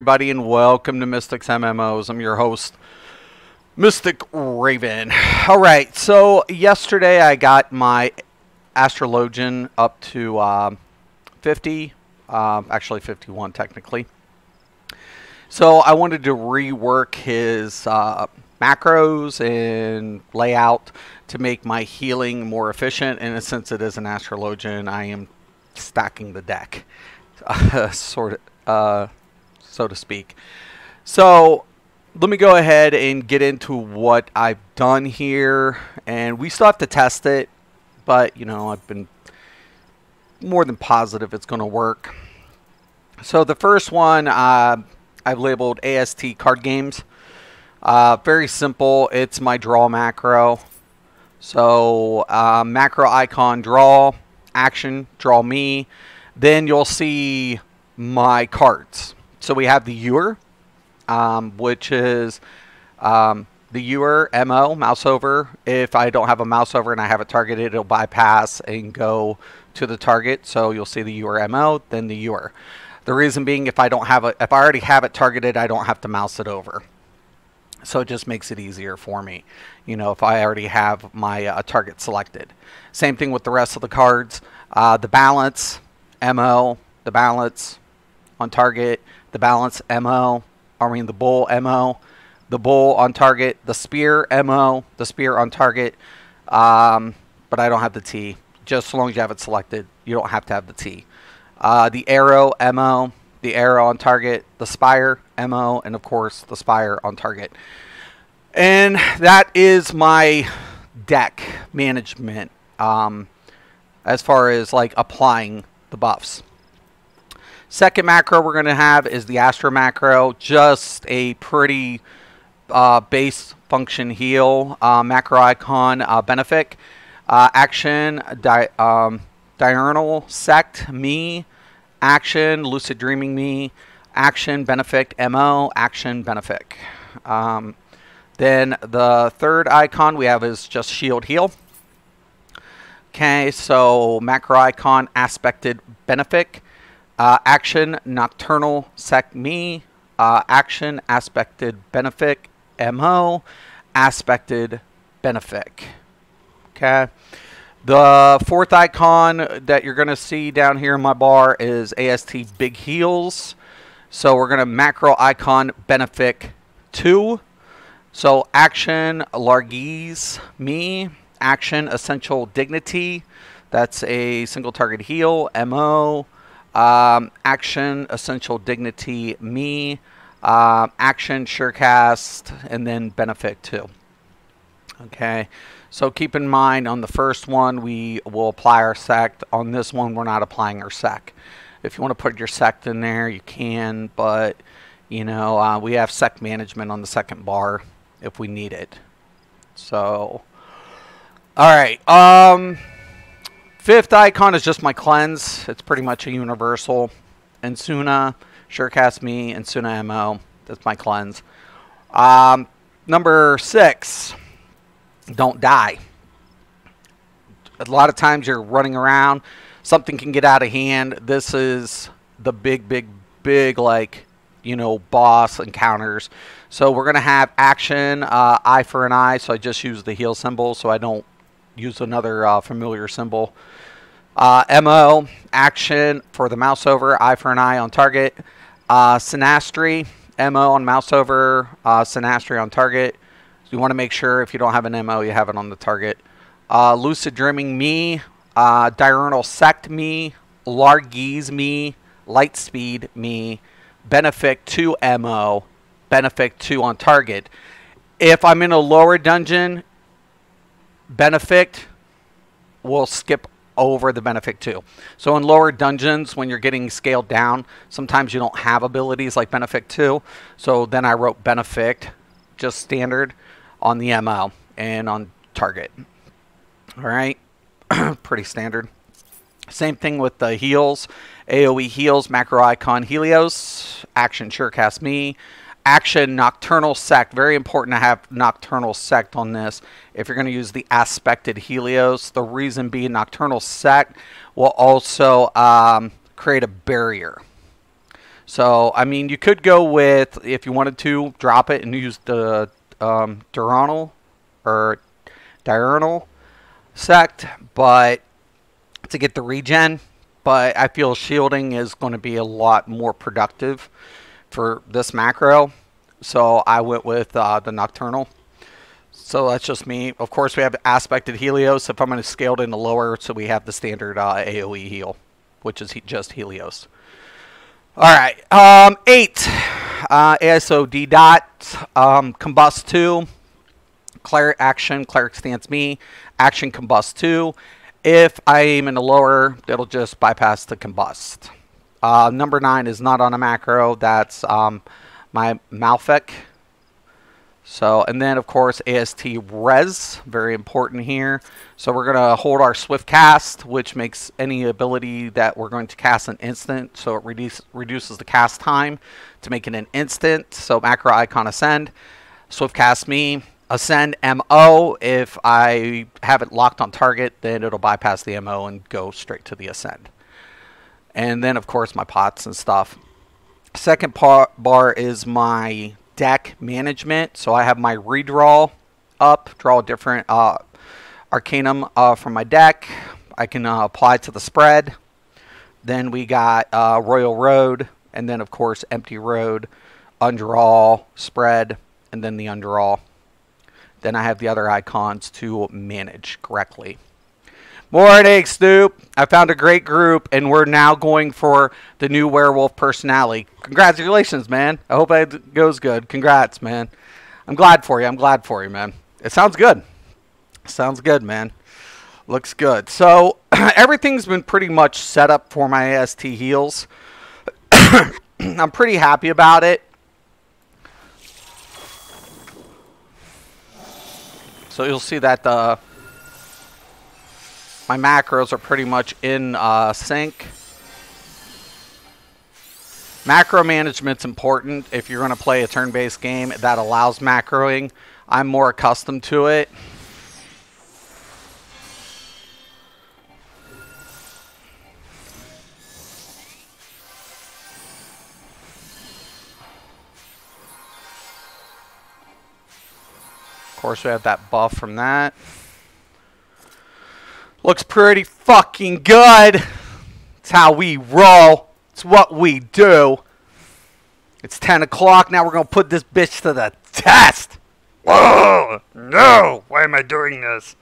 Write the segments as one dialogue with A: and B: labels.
A: Everybody, and welcome to Mystics MMOs. I'm your host, Mystic Raven. Alright, so yesterday I got my Astrologian up to 50, actually 51 technically. So I wanted to rework his macros and layout to make my healing more efficient, and since it is an Astrologian, I am stacking the deck, so to speak. So let me go ahead and get into what I've done here, and we still have to test it, but you know, I've been more than positive it's going to work. So the first one I've labeled AST card games. Very simple. It's my draw macro. So macro icon, draw, action, draw me. Then you'll see my cards. So we have the Ewer, which is the Ewer MO, mouse over. If I don't have a mouse over and I have it targeted, it'll bypass and go to the target. So you'll see the Ewer MO, then the Ewer. The reason being, if I already have it targeted, I don't have to mouse it over. So it just makes it easier for me, you know, if I already have my target selected. Same thing with the rest of the cards. The balance, MO, the balance on target, the balance MO, the bull MO, the bull on target, the spear MO, the spear on target, but I don't have the T. Just as long as you have it selected, you don't have to have the T. The arrow MO, the arrow on target, the spire MO, and of course the spire on target. And that is my deck management as far as like applying the buffs. Second macro we're going to have is the Astro macro, just a pretty base function heal macro icon, benefic, action, diurnal sect me, action, lucid dreaming me, action, benefic, MO, action, benefic. Then the third icon we have is just shield heal. Okay, so macro icon, aspected, benefic. Action, nocturnal sect me, action, aspected, benefic, MO, aspected, benefic. Okay. The fourth icon that you're going to see down here in my bar is AST big heals. So we're going to macro icon, benefic 2. So action, largese me, action, essential dignity. That's a single target heal, MO. Action, essential dignity, me, action, surecast, and then benefit 2. Okay, so keep in mind on the first one we will apply our sect. On this one we're not applying our sect. If you want to put your sect in there, you can, but you know, we have sect management on the second bar if we need it. So, alright, fifth icon is just my cleanse. It's pretty much a universal. Insuna, surecast me, Insuna MO. That's my cleanse. Number 6, don't die. A lot of times you're running around, something can get out of hand. This is the big like, you know, boss encounters. So we're gonna have action, eye for an eye. So I just use the heal symbol, so I don't use another familiar symbol. MO, action for the mouse over, eye for an eye on target. Synastry, MO on mouse over, Synastry on target. So you want to make sure if you don't have an MO, you have it on the target. Lucid dreaming me, diurnal sect me, largese me, light speed me, benefic 2 MO, benefic 2 on target. If I'm in a lower dungeon, benefic will skip over the benefic 2. So in lower dungeons, when you're getting scaled down, sometimes you don't have abilities like benefic 2. So then I wrote benefic, just standard, on the MO and on target. Alright, pretty standard. Same thing with the heals. AoE heals, macro icon Helios, action surecast me, action nocturnal sect. Very important to have nocturnal sect on this if you're going to use the aspected Helios. The reason being, nocturnal sect will also create a barrier. So, I mean, you could go with, if you wanted to, drop it and use the diurnal or diurnal sect, but to get the regen. But I feel shielding is going to be a lot more productive for this macro. So I went with the nocturnal. So that's just me. Of course, we have aspected Helios. If I'm going to scale it into lower, so we have the standard AoE heal, which is just Helios. All right, 8 ASO D dot combust 2 cleric action, cleric stance me action combust 2. If I aim in the lower, it'll just bypass the combust. Number 9 is not on a macro. That's my Malfic. So, and then of course AST res, very important here. So we're going to hold our swift cast, which makes any ability that we're going to cast an instant. So it reduces the cast time to make it an instant. So macro icon ascend, swift cast me, ascend MO. If I have it locked on target, then it'll bypass the MO and go straight to the ascend. And then of course my pots and stuff. Second bar is my deck management. So I have my redraw up, draw a different arcanum from my deck. I can apply to the spread. Then we got Royal Road, and then of course Empty Road, undraw, spread, and then the undraw. Then I have the other icons to manage correctly. Morning, Snoop. I found a great group, and we're now going for the new werewolf personality. Congratulations, man. I hope it goes good. Congrats, man. I'm glad for you. I'm glad for you, man. It sounds good. Sounds good, man. Looks good. So, everything's been pretty much set up for my AST heals. I'm pretty happy about it. So, you'll see that my macros are pretty much in sync. Macro management's important if you're going to play a turn-based game that allows macroing. I'm more accustomed to it. Of course, we have that buff from that. Looks pretty fucking good. It's how we roll. It's what we do. It's 10 o'clock. Now we're going to put this bitch to the test. Whoa! No! Why am I doing this?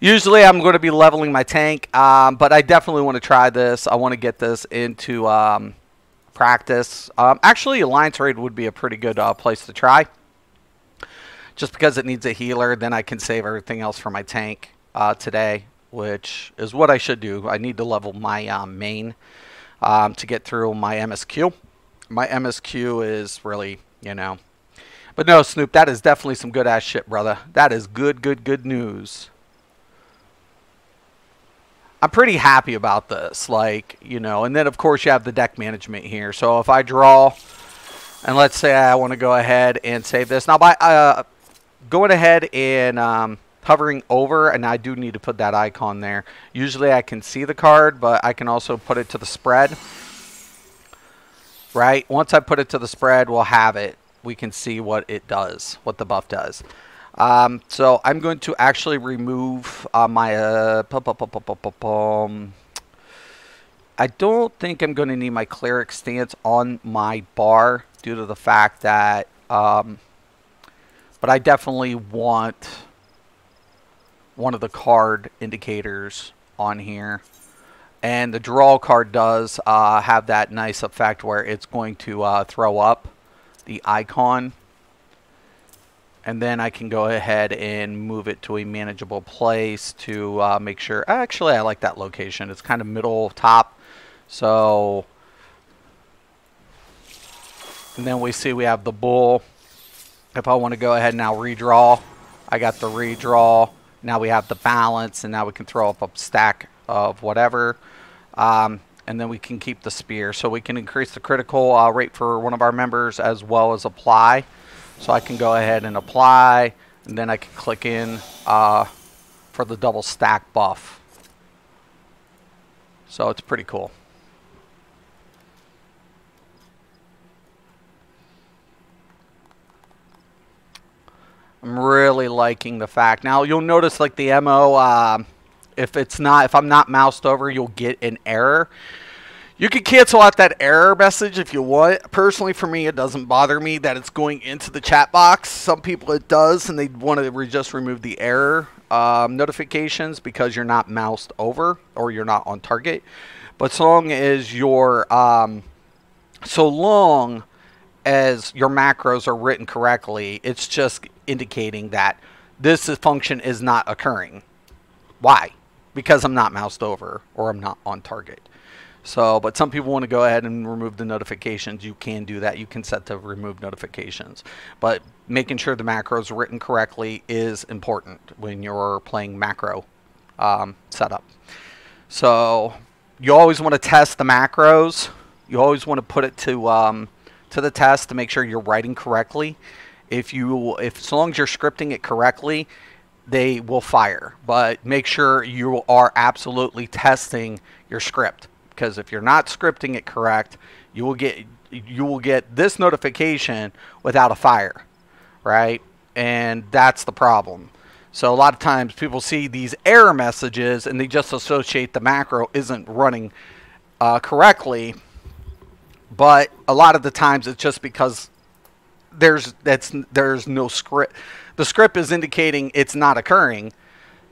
A: Usually I'm going to be leveling my tank, but I definitely want to try this. I want to get this into practice. Actually, Alliance Raid would be a pretty good place to try. Just because it needs a healer, then I can save everything else for my tank today, which is what I should do. I need to level my main to get through my MSQ. My MSQ is really, you know. But no, Snoop, that is definitely some good-ass shit, brother. That is good, good, good news. I'm pretty happy about this, like, you know. And then, of course, you have the deck management here. So if I draw, and let's say I want to go ahead and save this. Now, by going ahead and hovering over, and I do need to put that icon there. Usually I can see the card, but I can also put it to the spread. Right? Once I put it to the spread, we'll have it. We can see what it does, what the buff does. So I'm going to actually remove my... I don't think I'm going to need my cleric stance on my bar due to the fact that... but I definitely want one of the card indicators on here. And the draw card does have that nice effect where it's going to throw up the icon. And then I can go ahead and move it to a manageable place to make sure. Actually, I like that location. It's kind of middle top. So, and then we see we have the bull. If I want to go ahead and now redraw, I got the redraw. Now we have the balance, and now we can throw up a stack of whatever. And then we can keep the spear. So we can increase the critical rate for one of our members as well as apply. So I can go ahead and apply, and then I can click in for the double stack buff. So it's pretty cool. I'm really liking the fact. Now you'll notice like the MO, if I'm not moused over, you'll get an error. You can cancel out that error message if you want. Personally, for me, it doesn't bother me that it's going into the chat box. Some people it does, and they want to just remove the error notifications because you're not moused over or you're not on target. But so long as your macros are written correctly, it's just indicating that this function is not occurring. Why? Because I'm not moused over or I'm not on target. So, but some people want to go ahead and remove the notifications. You can do that. You can set to remove notifications. But making sure the macro is written correctly is important when you're playing macro setup. So, you always want to test the macros. You always want to put it to the test to make sure you're writing correctly. If so long as you're scripting it correctly, they will fire. But make sure you are absolutely testing your script. Because if you're not scripting it correct, you will get this notification without a fire, right? And that's the problem. So a lot of times people see these error messages and they just associate the macro isn't running correctly. But a lot of the times it's just because there's no script. The script is indicating it's not occurring,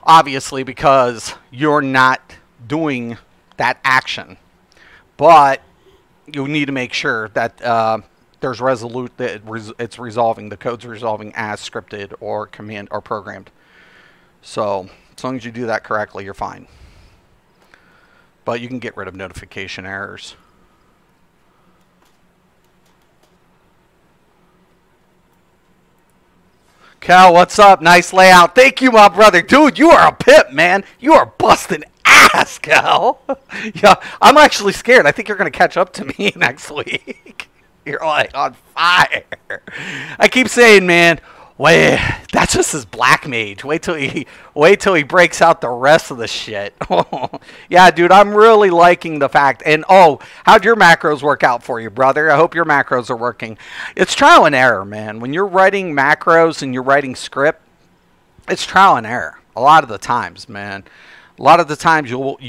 A: obviously, because you're not doing that action. But you need to make sure that there's it's resolving, the code's resolving as scripted or command or programmed. So as long as you do that correctly, you're fine. But you can get rid of notification errors. Cal, what's up? Nice layout. Thank you, my brother. Dude, you are a pimp, man. You are busting ass, Cal. Yeah, I'm actually scared. I think you're going to catch up to me next week. You're like on fire. I keep saying, man, wait, that's just his black mage. Wait till he breaks out the rest of the shit. Yeah, dude, I'm really liking the fact. And oh, how'd your macros work out for you, brother? I hope your macros are working. It's trial and error, man. When you're writing macros and you're writing script, it's trial and error a lot of the times, man. A lot of the times you won't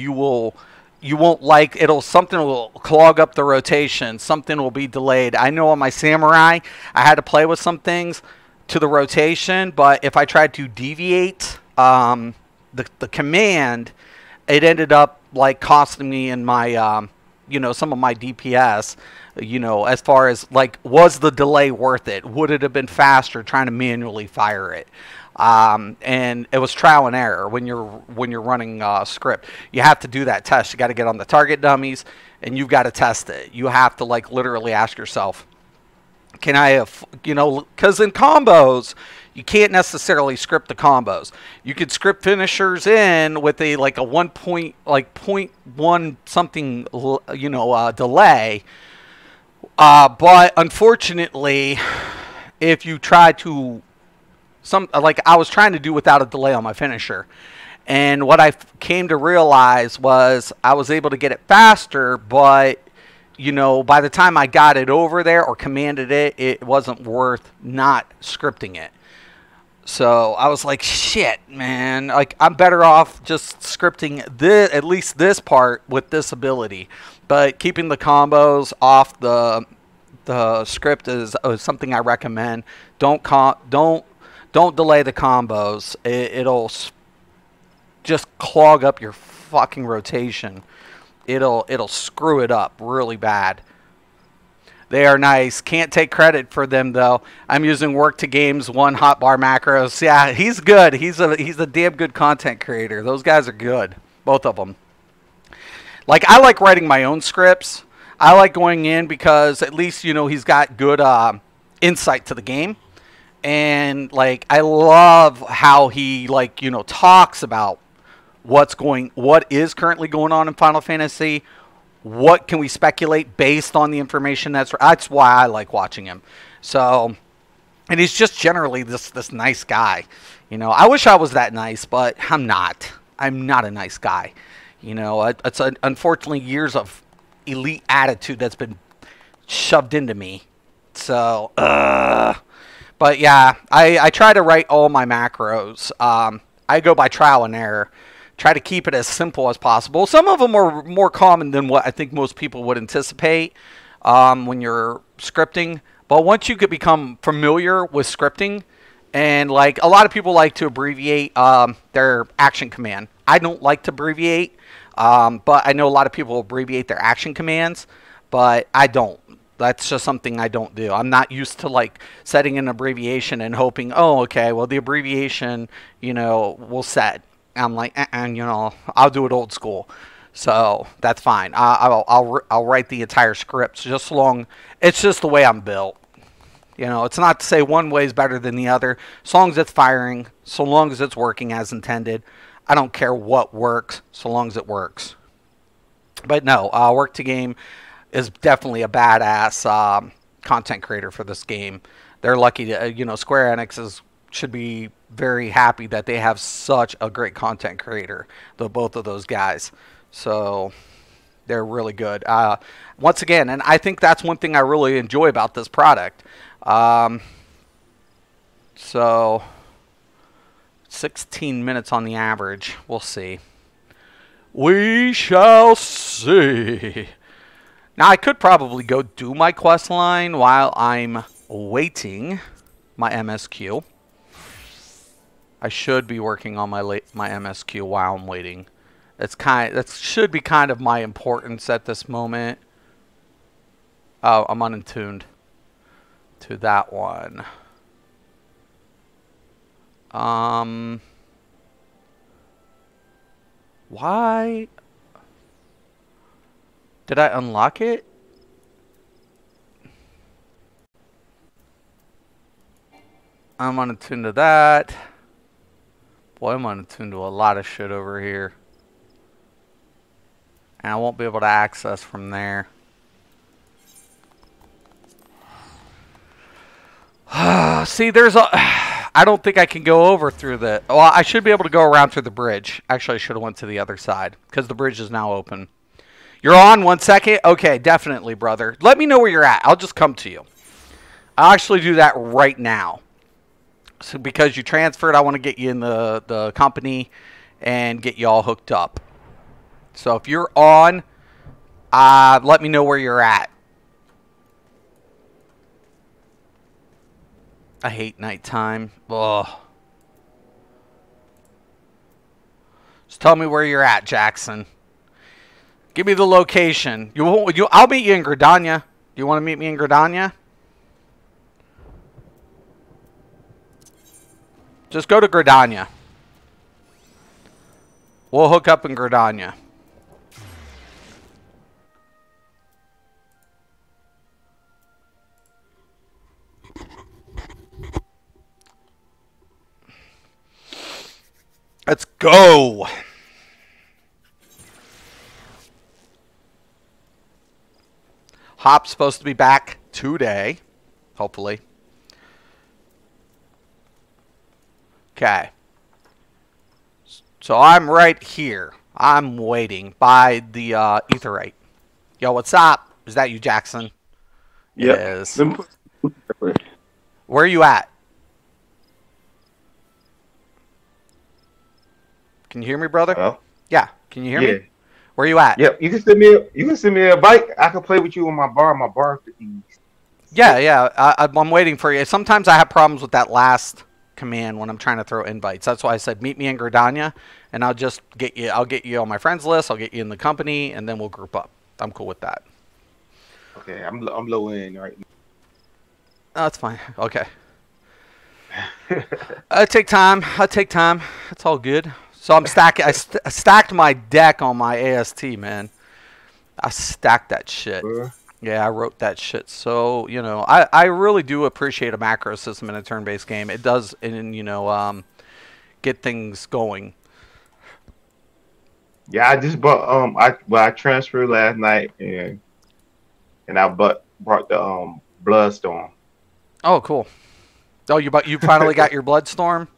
A: like something will clog up the rotation, something will be delayed. I know on my samurai I had to play with some things to the rotation, but if I tried to deviate the command, it ended up like costing me in my some of my DPS, as far as like, was the delay worth it? Would it have been faster trying to manually fire it? And it was trial and error when you're running script. You have to do that test. You got to get on the target dummies and you've got to test it. You have to like literally ask yourself, can I have, because in combos you can't necessarily script the combos. You could script finishers in with a like a 0.1 something delay, but unfortunately, if you try to I was trying to do without a delay on my finisher, and what I came to realize was I was able to get it faster, but by the time I got it over there or commanded it, it wasn't worth not scripting it. So I was like, shit, man, like I'm better off just scripting at least this part with this ability, but keeping the combos off the script is something I recommend. Don't delay the combos. It'll just clog up your fucking rotation. It'll screw it up really bad. They are nice. Can't take credit for them though. I'm using Work to Games 1 hotbar macros. Yeah, he's good. He's a damn good content creator. Those guys are good, both of them. Like, I like writing my own scripts. I like going in because at least he's got good insight to the game. And like, I love how he talks about what is currently going on in Final Fantasy. What can we speculate based on the information that's why I like watching him. So, and he's just generally this nice guy. I wish I was that nice, but I'm not. I'm not a nice guy. You know, it's unfortunately years of elite attitude that's been shoved into me. So, but yeah, I try to write all my macros. I go by trial and error. Try to keep it as simple as possible. Some of them are more common than what I think most people would anticipate when you're scripting. But once you could become familiar with scripting, and like a lot of people like to abbreviate their action command. I don't like to abbreviate, but I know a lot of people abbreviate their action commands, but I don't. That's just something I don't do. I'm not used to like setting an abbreviation and hoping, oh, okay, well the abbreviation, you know, will set. I'm like, you know, I'll do it old school, so that's fine. I'll write the entire script just so long. It's just the way I'm built. You know, it's not to say one way is better than the other. As long as it's firing, so long as it's working as intended, I don't care what works, so long as it works. But no, Work to Game is definitely a badass content creator for this game. They're lucky to, you know, Square Enix should be very happy that they have such a great content creator, both of those guys. So they're really good. Once again, and I think that's one thing I really enjoy about this product. So 16 minutes on the average. We'll see. We shall see. Now, I could probably go do my quest line while I'm waiting my MSQ. I should be working on my MSQ while I'm waiting. That should be kind of my importance at this moment. Oh, I'm unattuned to that one. Why did I unlock it? I'm unattuned to that. Boy, I'm unattuned to a lot of shit over here. And I won't be able to access from there. See, there's a... I don't think I can go over through the... Well, I should be able to go around through the bridge. Actually, I should have went to the other side, because the bridge is now open. You're on 1 second? Okay, definitely, brother. Let me know where you're at. I'll just come to you. I'll actually do that right now. So because you transferred, I want to get you in the company and get you all hooked up. So if you're on, let me know where you're at. I hate nighttime. Ugh. Just tell me where you're at, Jackson. Give me the location. I'll meet you in Gridania. Do you want to meet me in Gridania? Just go to Gridania. We'll hook up in Gridania. Let's go. Hop's supposed to be back today, hopefully. Okay. So I'm right here. I'm waiting by the etherite. Yo, what's up? Is that you, Jackson?
B: Yep.
A: It is. Where are you at? Can you hear me, brother?
B: Hello?
A: Yeah. Can you hear me? Where are you at?
B: Yep. You can send me a bike. I can play with you on my bar. My bar.
A: Yeah. I'm waiting for you. Sometimes I have problems with that last command when I'm trying to throw invites. That's why I said meet me in Gridania, and I'll just get you. I'll get you on my friends list. I'll get you in the company, and then we'll group up. I'm cool with that.
B: Okay. I'm low in right now.
A: Oh, that's fine. Okay. I take time. It's all good. So I'm stacking. I stacked my deck on my AST, man. I stacked that shit. Yeah, I wrote that shit. So, you know, I really do appreciate a macro system in a turn-based game. It does, and you know, get things going.
B: Yeah, I just bought I transferred last night and I brought the Bloodstorm.
A: Oh, cool. Oh, you finally got your Bloodstorm?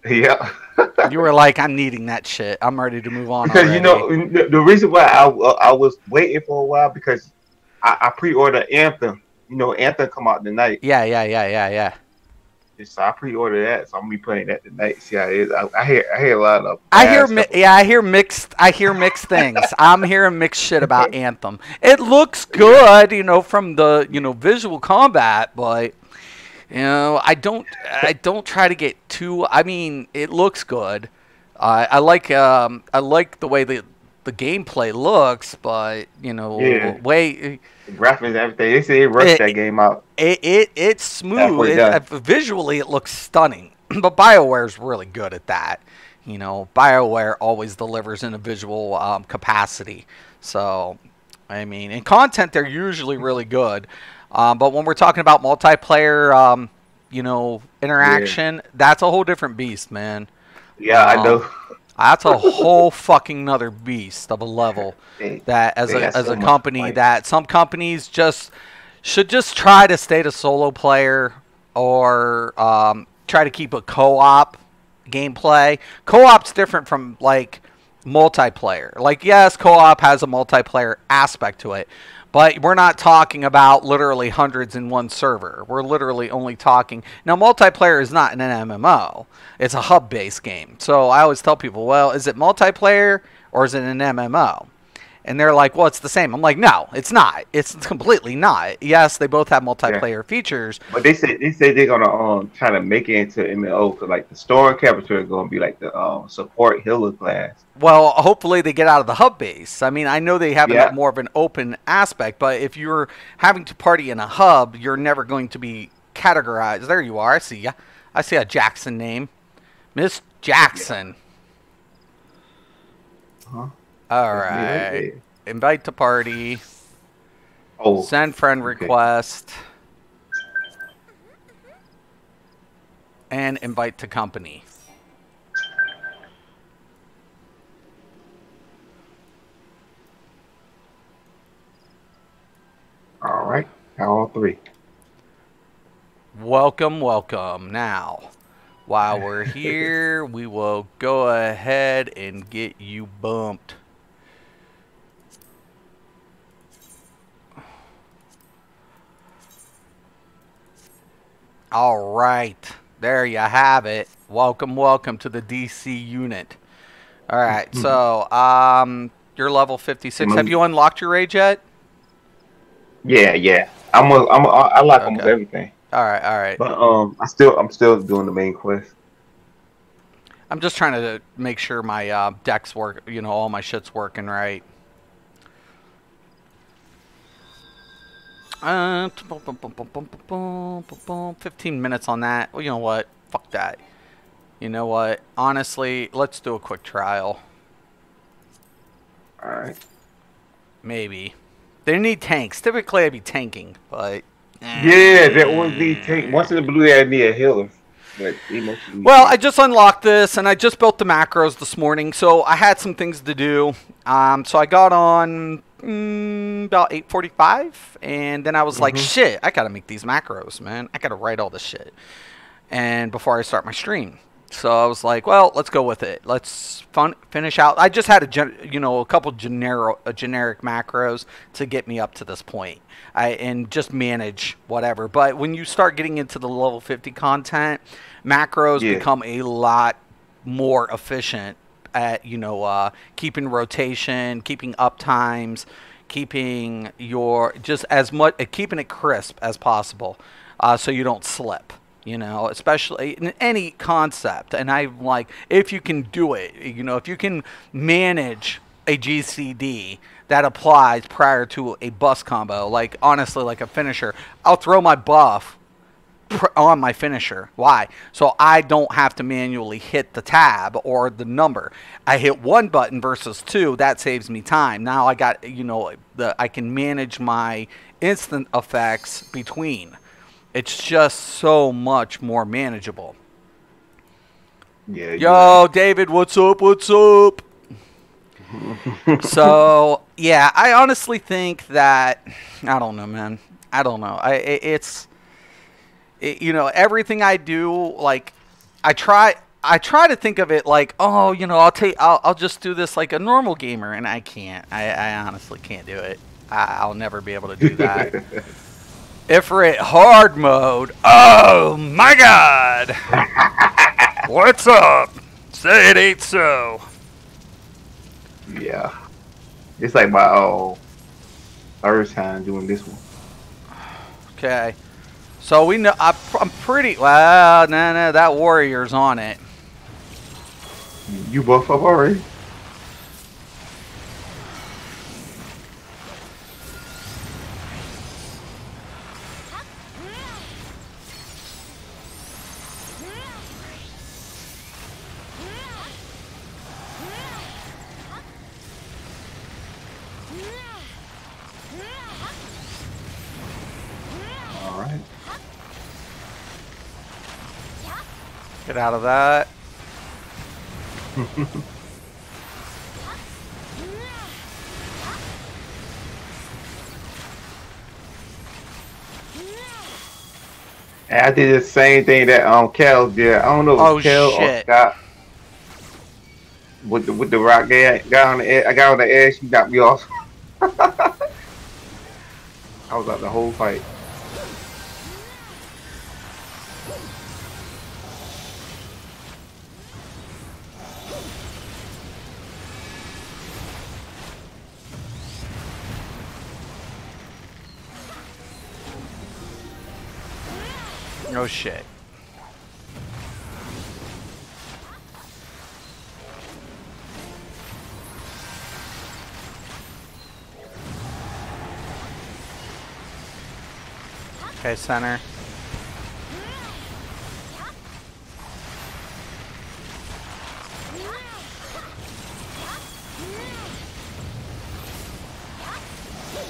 B: Yeah.
A: You were like, I'm needing that shit. I'm ready to move on
B: Because you
A: already.
B: know the reason why I was waiting for a while because I pre-ordered Anthem. You know, Anthem come out tonight.
A: Yeah, yeah, yeah, yeah, yeah.
B: So I pre-ordered that, so I'm gonna be playing that tonight. See how it is. I hear a lot of bad stuff
A: Yeah,
B: about
A: I hear mixed things. I'm hearing mixed shit about
B: it.
A: Anthem. It looks
B: Yeah,
A: good, from the, visual combat, but I don't try to get too. I mean, it looks good. I like the way the gameplay looks, but
B: yeah.
A: way
B: The graphics, everything. They say they rushed that
A: it
B: game out
A: it's smooth.
B: halfway done.
A: Visually, it looks stunning. But BioWare's really good at that. BioWare always delivers in a visual capacity. So, I mean, in content, they're usually really good. But when we're talking about multiplayer,
B: Yeah,
A: interaction, that's a whole different beast, man.
B: yeah. I
A: Um,
B: know.
A: that's a whole fucking another beast of a level.
B: They
A: That
B: they got
A: as
B: so
A: a
B: much
A: company,
B: fight.
A: that some companies just should just try to stay to solo player, or try to keep a co-op gameplay. Co-op's different from like multiplayer. Like, yes, co-op has a multiplayer aspect to it, but we're not talking about literally hundreds in one server. We're literally only talking now. Multiplayer is not an MMO; it's a hub-based game. So I always tell people, well, is it multiplayer or is it an MMO? And they're like, well, it's the same. I'm like, no, it's not. It's completely not. Yes, they both have
B: Yeah,
A: multiplayer features.
B: but they say they're gonna try to make it into MMO because like the store character is gonna be like the support healer class.
A: Well, hopefully they get out of the hub base. I mean, I know they have
B: Yeah,
A: more of an open aspect, but if you're having to party in a hub, you're never going to be categorized. There you are. I see ya. I see a Jackson name. Miss
B: yeah.
A: Jackson.
B: Huh?
A: All
B: That's me right
A: right.
B: there.
A: Invite to party.
B: Oh,
A: Send friend
B: okay.
A: request. And invite to company.
B: All right. All three.
A: Welcome, welcome. Now, while we're here, we will go ahead and get you bumped. All right. There you have it. Welcome, welcome to the DC unit. All right. So, you're level 56. Have you unlocked your rage yet?
B: Yeah, yeah. I like almost
A: Okay.
B: everything,
A: All right, all right.
B: but I'm still doing the main quest.
A: I'm just trying to make sure my decks work, all my shit's working right. 15 minutes on that. Well, you know what? Fuck that. You know what? Honestly, let's do a quick trial.
B: All right.
A: Maybe. They need tanks. Typically, I'd be tanking, but...
B: Yeah, that always need tank. Once in the blue, they need a healer, but they mostly need
A: Well, I
B: tank.
A: just unlocked this, and I just built the macros this morning, so I had some things to do. So I got on about 8:45, and then I was like,
B: Hmm.
A: shit, I gotta make these macros, man. I gotta write all this shit. And before I start my stream. So I was like, well, let's go with it. Let's finish out. I just had a couple generic macros to get me up to this point. And just manage whatever. But when you start getting into the level 50 content, macros
B: Yeah,
A: become a lot more efficient at keeping rotation, keeping up times, keeping your just as much keeping it crisp as possible, so you don't slip. Especially in any concept. And I like, if you can do it, if you can manage a GCD that applies prior to a bus combo, like honestly, like a finisher, I'll throw my buff on my finisher. Why? So I don't have to manually hit the tab or the number. I hit one button versus two. That saves me time. Now I got, I can manage my instant effects between. It's just so much more manageable.
B: yeah, you're right.
A: Yo, David, what's up? What's up? So, yeah, I honestly think that, I don't know, man. I don't know. Everything I do, like, I try, I try to think of it like, oh, you know, I'll just do this like a normal gamer, and I can't. I honestly can't do it. I'll never be able to do that. Ifrit hard mode. Oh my god! What's up? Say it ain't so.
B: Yeah. It's like my third time doing this one.
A: Okay. So we know I'm pretty well. Nah, that warrior's on it.
B: You buff up already? All right.
A: Get out of that.
B: And I did the same thing that Kel did. I don't know if it was Kel or Scott with the rock guy on the edge. I got on the edge. She knocked me off. I was out the whole fight.
A: No shit. Okay, center.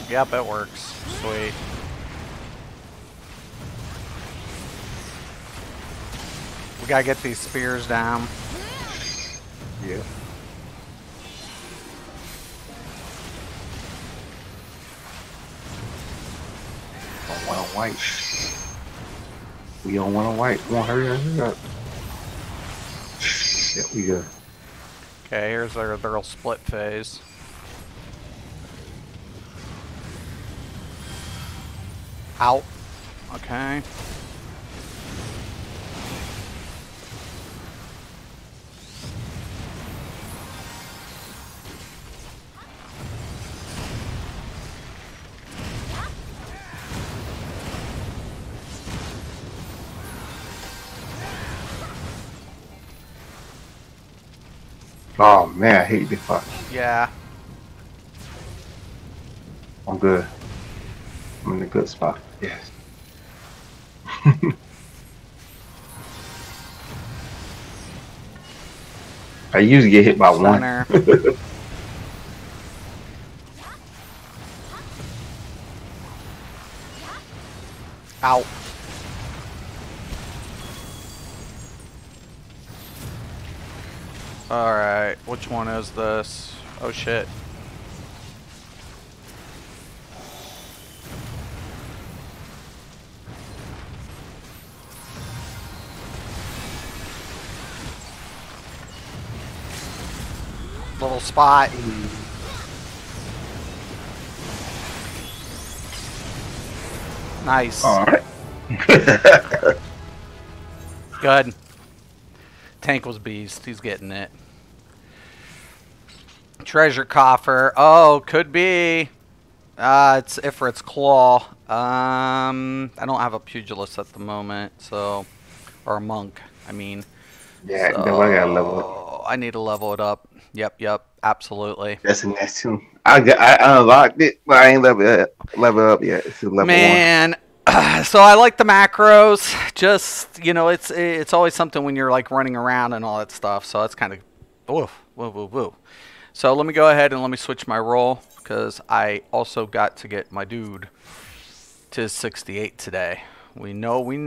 A: Yep, it works. Sweet. We gotta get these spears down.
B: Yeah. Don't want a white. We don't want a white. Come on, hurry up. Yeah, we good.
A: Okay, here's their little split phase. Out. Okay.
B: Oh man, I hate this fuck.
A: Yeah.
B: I'm good. I'm in a good spot. Yes. I usually get hit by
A: Center.
B: one.
A: Out. Alright, which one is this? Oh shit. Little spot. Nice.
B: Alright.
A: Good. Tank was beast. He's getting it. Treasure coffer. Oh, could be. It's Ifrit's claw. I don't have a pugilist at the moment, so, or a monk. I mean.
B: Yeah,
A: so,
B: no, I gotta level it.
A: I need to level it up. Yep, absolutely.
B: That's a next too. I unlocked it, but I ain't level up yet. It's level
A: Man, so I like the macros. Just, you know, it's always something when you're like running around and all that stuff. So it's kind of woo. So let me go ahead and let me switch my role because I also got to get my dude to 68 today. We know. We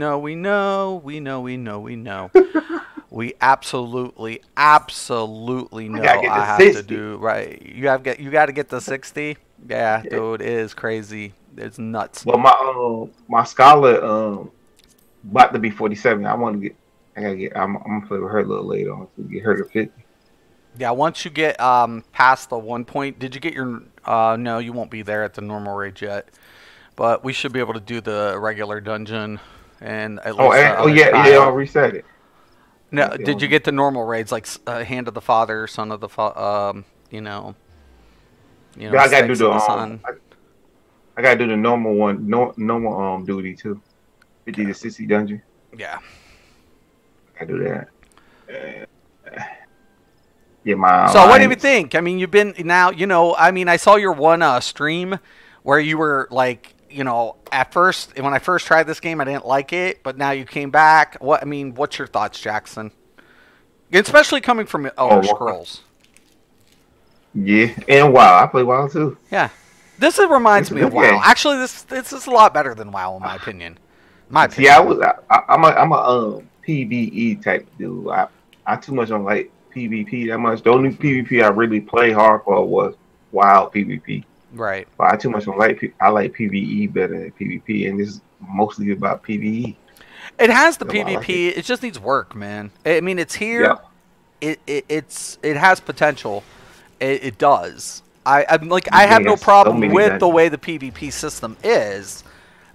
A: absolutely know I have
B: 60.
A: to do right. You got to get the 60. Yeah, dude, it is crazy. It's nuts.
B: Well, my scholar about to be 47. I want to get I gotta get. I'm gonna play with her a little later on to get her to 50.
A: Yeah, once you get past the 1 point, did you get your? No, you won't be there at the normal rage yet. But we should be able to do the regular dungeon and at
B: Oh,
A: least the other
B: yeah, yeah. I'll
A: child.
B: reset it.
A: No,
B: Yeah, they
A: did you get the normal raids like Hand of the Father, Son of the you know,
B: yeah, I gotta do
A: Sticks
B: the
A: of the Sun?
B: I gotta do the normal one, normal duty too. 50
A: Yeah,
B: to 60 dungeon.
A: yeah.
B: I do that. Get my
A: So what do you
B: alliance.
A: think? I mean, you've been now, I mean, I saw your one stream where you were like, at first when I first tried this game, I didn't like it, but now you came back. What I mean, what's your thoughts, Jackson? Especially coming from Elder
B: Oh, wow.
A: Scrolls.
B: Yeah, and WoW. I play WoW too.
A: Yeah, this
B: It's
A: reminds
B: a
A: me of
B: good
A: WoW.
B: game.
A: Actually, this is a lot better than WoW in my opinion. My
B: See, I
A: opinion.
B: was I'm a PVE type dude. I too much don't like PvP that much. The only PvP I really play hardcore was WoW PvP.
A: Right.
B: But I too much don't like. I like PVE better than PvP, and this is mostly about PVE.
A: It has the
B: That's why I like it.
A: PvP. It just needs work, man. I mean, it's
B: Yeah.
A: here. It has potential. It does. I'm like I
B: This
A: have
B: game
A: no
B: has so
A: problem
B: many
A: with the
B: dungeons.
A: way the PvP system is,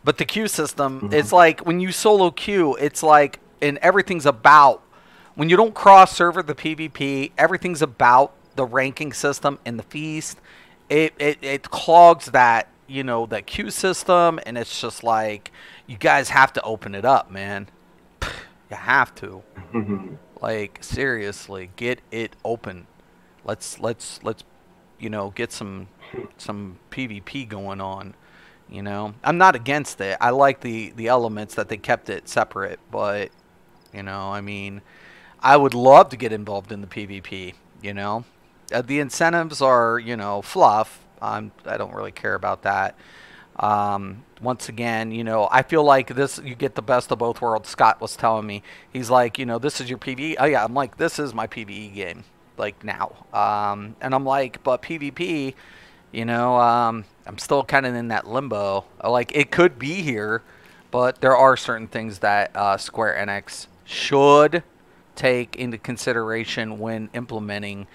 A: but the queue system,
B: Hmm.
A: it's like when you solo queue, it's like and everything's about when you don't cross server the PvP, everything's about the ranking system and the feast. It clogs that queue system, and it's just like you guys have to open it up, man. You have to. Like seriously, get it open. Let's get some PvP going on. I'm not against it. I like the elements that they kept it separate, but I mean, I would love to get involved in the PvP. The incentives are fluff. I don't really care about that. Once again, I feel like this, you get the best of both worlds. Scott was telling me, he's like, this is your PvE. Oh yeah, I'm like, this is my PvE game, like now. And I'm like, but PvP, I'm still kind of in that limbo. Like, it could be here, but there are certain things that Square Enix should take into consideration when implementing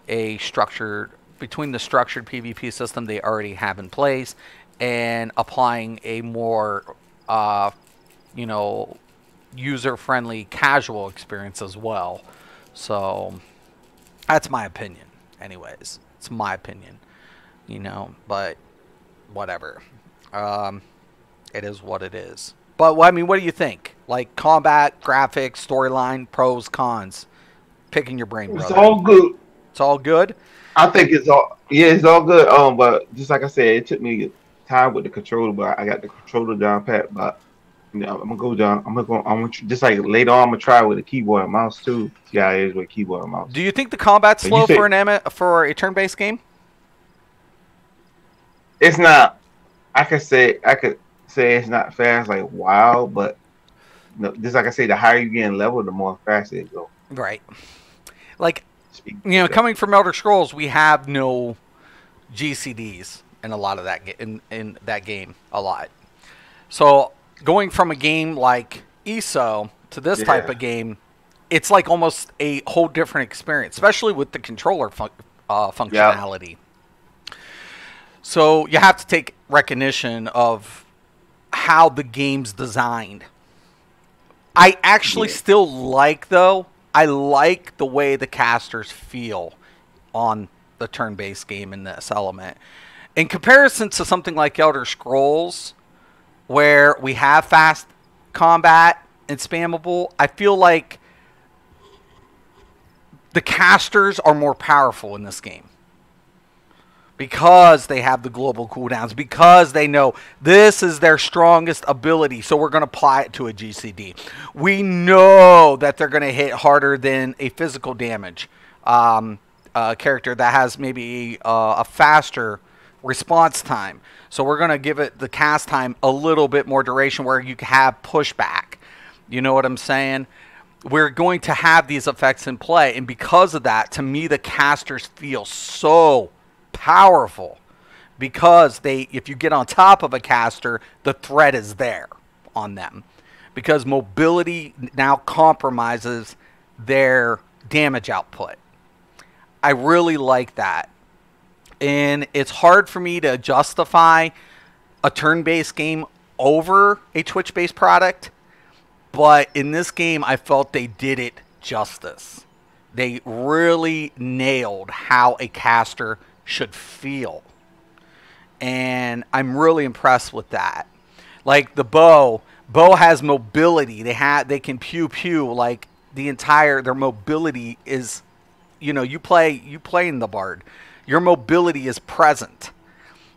A: between the structured PvP system they already have in place and applying a more, you know, user-friendly casual experience as well. So that's my opinion. Anyways, it's my opinion, but whatever. It is what it is. But, I mean, what do you think? Like, combat, graphics, storyline, pros, cons. Picking your brain,
B: It's
A: brother.
B: all good.
A: It's all good?
B: I think it's all good. But just like I said, it took me time with the controller, but I got the controller down pat. But I'm gonna go down. Just like later on, I'm gonna try with a keyboard and mouse too. See how it is with keyboard and mouse.
A: Do you think the combat's
B: But you
A: slow
B: say
A: for a turn-based game?
B: it's not. I could say it's not fast like WoW, but just like I say, the higher you get in level, the more fast it go.
A: Right. Like,
B: Speak to that.
A: coming from Elder Scrolls, we have no GCDs in a lot of that in that game a lot. So going from a game like ESO to this type
B: Yeah.
A: of game, it's like almost a whole different experience, especially with the controller
B: Yeah.
A: functionality. So you have to take recognition of how the game's designed. I actually
B: Yeah.
A: still though, I like the way the casters feel on the turn-based game in this element. In comparison to something like Elder Scrolls, where we have fast combat and spammable, I feel like the casters are more powerful in this game. Because they have the global cooldowns, because they know this is their strongest ability, so we're going to apply it to a GCD. We know that they're going to hit harder than a physical damage character that has maybe a faster response time. So we're going to give it the cast time a little bit more duration where you can have pushback. You know what I'm saying? We're going to have these effects in play, and because of that, to me, the casters feel so powerful because if you get on top of a caster, the threat is there on them because mobility now compromises their damage output. I really like that. And it's hard for me to justify a turn-based game over a Twitch-based product. But in this game, I felt they did it justice. They really nailed how a caster should feel. And I'm really impressed with that. Like the bow has mobility. They can pew like their mobility is, you play in the bard. Your mobility is present.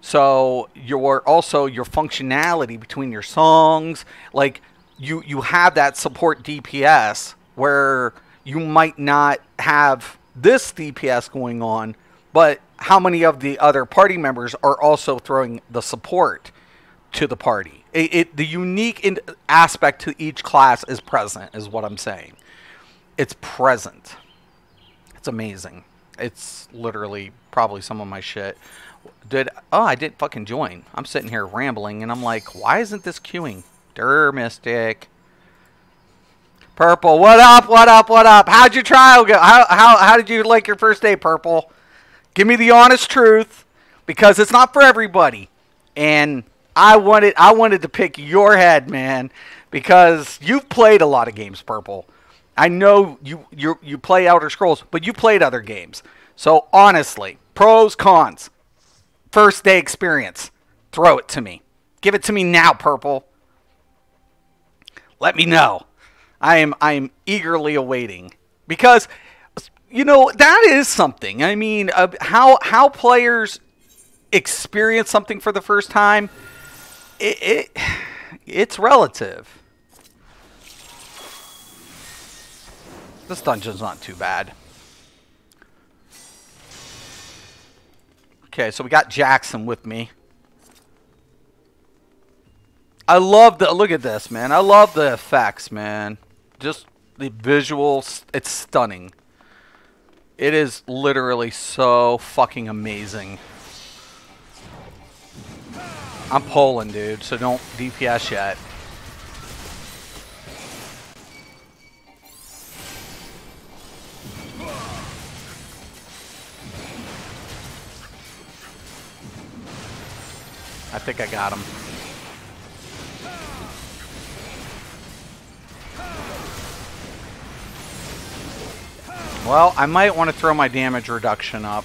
A: So your functionality between your songs, like you have that support DPS where you might not have this DPS going on, but how many of the other party members are also throwing the support to the party? The unique aspect to each class is present, is what I'm saying. It's present. It's amazing. It's literally probably some of my shit. I didn't fucking join. I'm sitting here rambling, and I'm like, why isn't this queuing? Mystic. Purple, what up, what up, what up? How'd your trial go? How did you like your first day, Purple? Give me the honest truth, because it's not for everybody. And I wanted to pick your head, man, because you've played a lot of games, Purple. I know you play Elder Scrolls, but you played other games. So honestly, pros, cons, first day experience, throw it to me. Give it to me now, Purple. Let me know. I am eagerly awaiting, because that is something. I mean, how players experience something for the first time, it's relative. This dungeon's not too bad. Okay, so we got Jackson with me. I love look at this, man. I love the effects, man. Just the visuals, it's stunning. It is literally so fucking amazing. I'm pulling, dude, so don't DPS yet. I think I got him. Well, I might want to throw my damage reduction up.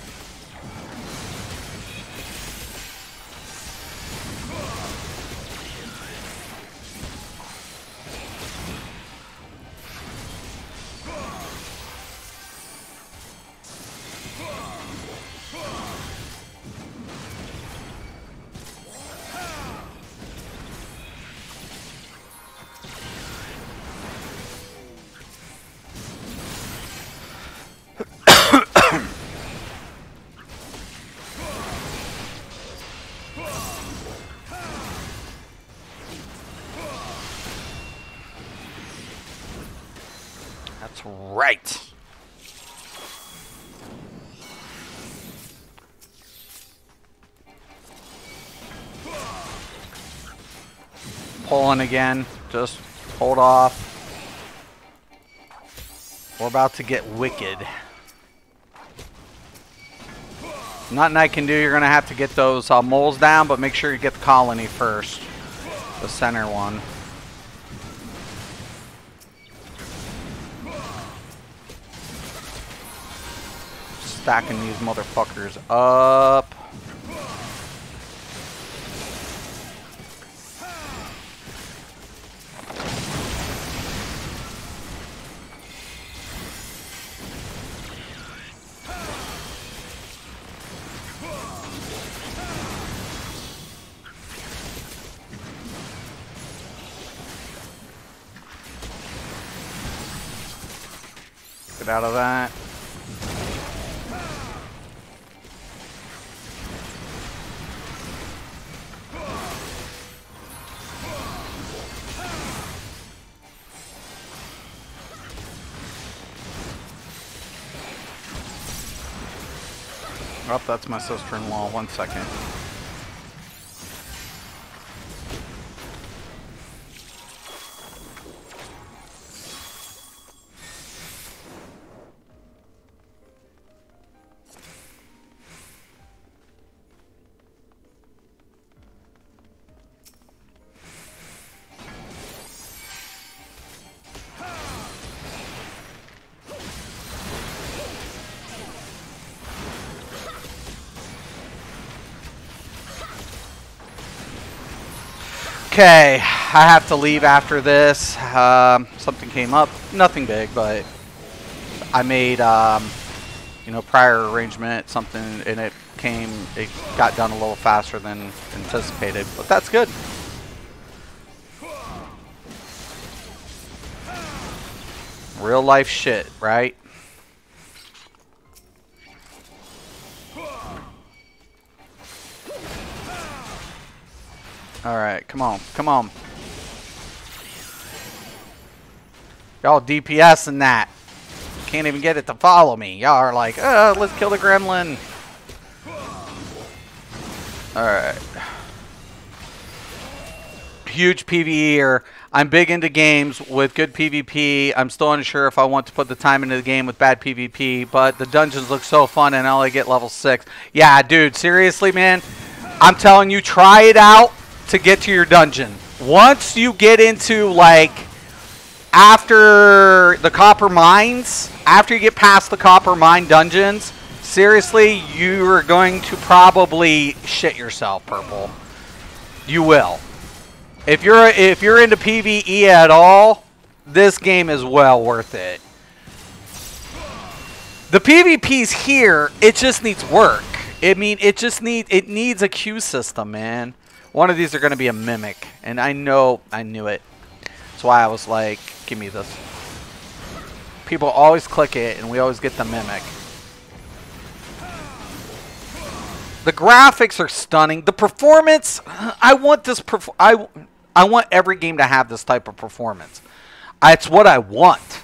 A: That's right. Pulling again. Just hold off. We're about to get wicked. Nothing I can do. You're going to have to get those moles down, but make sure you get the colony first. The center one. Stacking these motherfuckers up. Get out of that. Oh, that's my sister-in-law. 1 second. Okay, I have to leave after this. Something came up. Nothing big, but I made, you know, prior arrangement, something, and it got done a little faster than anticipated, but that's good. Real life shit, right? Alright, come on, come on. Y'all DPS and that. Can't even get it to follow me. Y'all are like, let's kill the gremlin. Alright. Huge PvEer. I'm big into games with good PvP. I'm still unsure if I want to put the time into the game with bad PvP, but the dungeons look so fun and I only get level 6. Yeah, dude, seriously, man. I'm telling you, try it out to get to your dungeon. Once you get into, like, after the copper mines, after you get past the copper mine dungeons, seriously, you are going to probably shit yourself, Purple. You will. If you're into PvE at all, this game is well worth it. The PvP's here, it just needs work. I mean, it needs a queue system, man. One of these are going to be a mimic, and I knew it. That's why I was like, give me this. People always click it, and we always get the mimic. The graphics are stunning. The performance, I want this. I want every game to have this type of performance. It's what I want.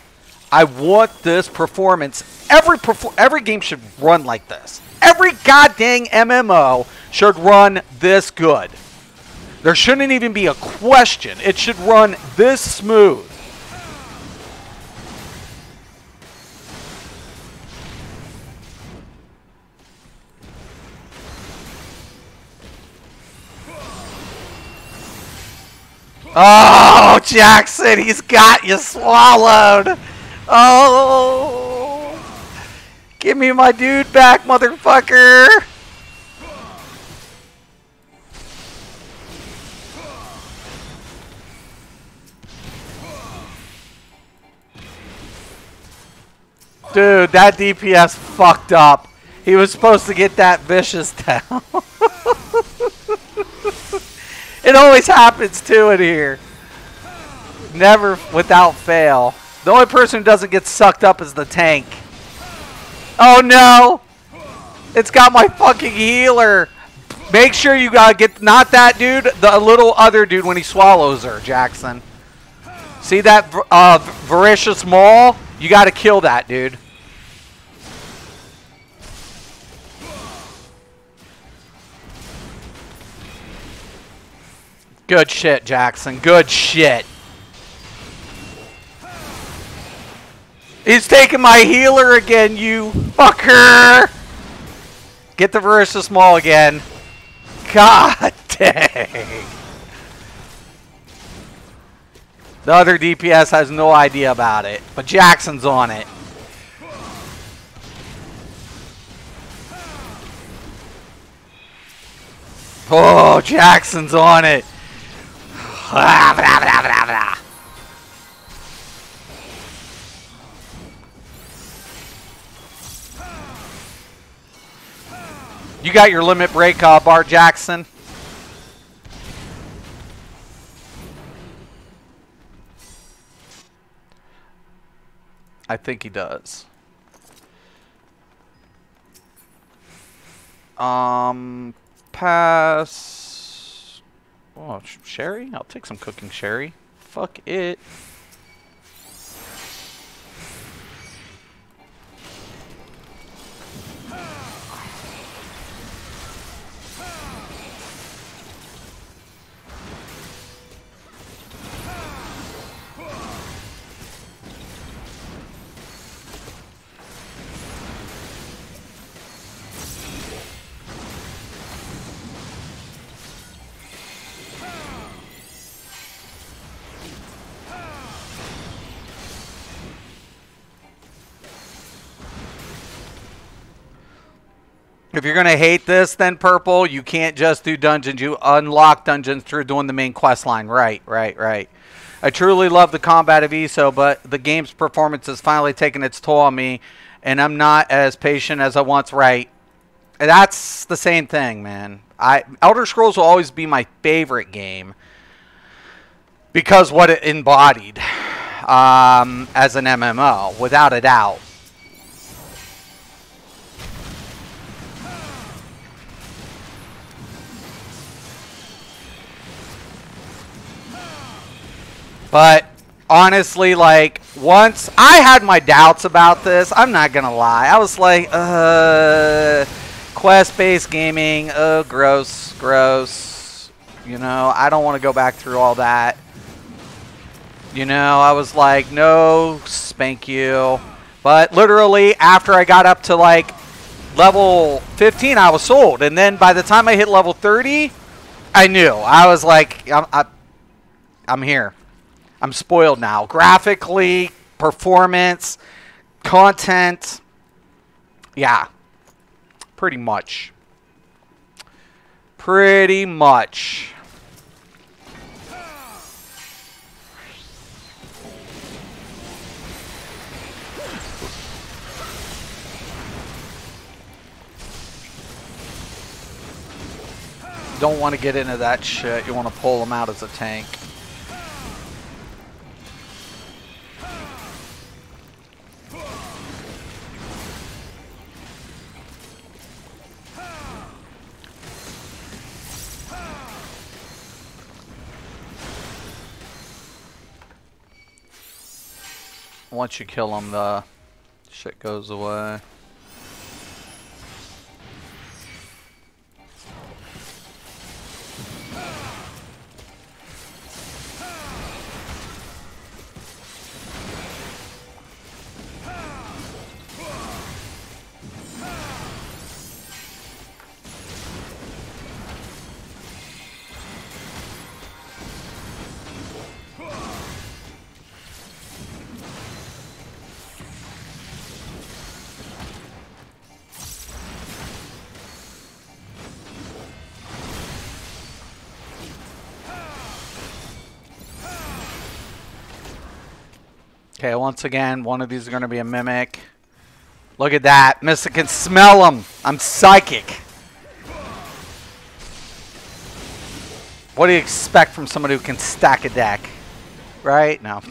A: I want this performance. Every game should run like this. Every goddamn MMO should run this good. There shouldn't even be a question. It should run this smooth. Oh, Jackson, he's got you swallowed. Oh, give me my dude back, motherfucker. Dude, that DPS fucked up. He was supposed to get that vicious down. It always happens too in here. Never without fail. The only person who doesn't get sucked up is the tank. Oh no! It's got my fucking healer. Make sure you gotta get, not that dude, the little other dude when he swallows her, Jackson. See that voracious maul? You gotta kill that dude. Good shit, Jackson. Good shit. He's taking my healer again, you fucker. Get the voracious maul again. God dang. The other DPS has no idea about it, but Jackson's on it. Oh, Jackson's on it. You got your limit break, Bart Jackson. I think he does. Pass. Oh, sherry? I'll take some cooking sherry. Fuck it. If you're going to hate this, then Purple, you can't just do dungeons. You unlock dungeons through doing the main quest line. Right. I truly love the combat of ESO, but the game's performance has finally taken its toll on me, and I'm not as patient as I once. Right. That's the same thing, man. Elder Scrolls will always be my favorite game because what it embodied as an MMO, without a doubt. But honestly, like, once I had my doubts about this, I'm not going to lie. I was like, quest-based gaming, gross. You know, I don't want to go back through all that. You know, I was like, no, spank you. But literally, after I got up to, like, level 15, I was sold. And then by the time I hit level 30, I knew. I was like, I'm here. I'm spoiled now. Graphically, performance, content. Yeah. Pretty much. Pretty much. Don't want to get into that shit. You want to pull them out as a tank. Once you kill them, the shit goes away. Okay, once again, one of these is going to be a mimic. Look at that. Mister can smell them. I'm psychic. What do you expect from somebody who can stack a deck? Right? No.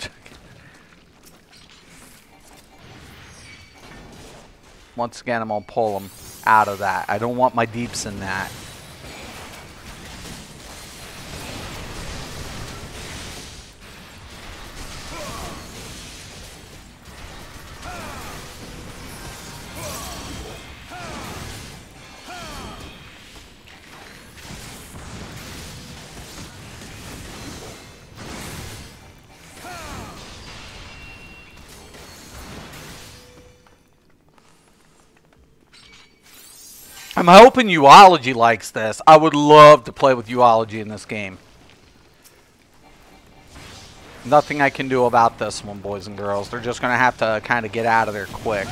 A: Once again, I'm going to pull them out of that. I don't want my deeps in that. I'm hoping Uology likes this. I would love to play with Uology in this game. Nothing I can do about this one, boys and girls. They're just going to have to kind of get out of there quick.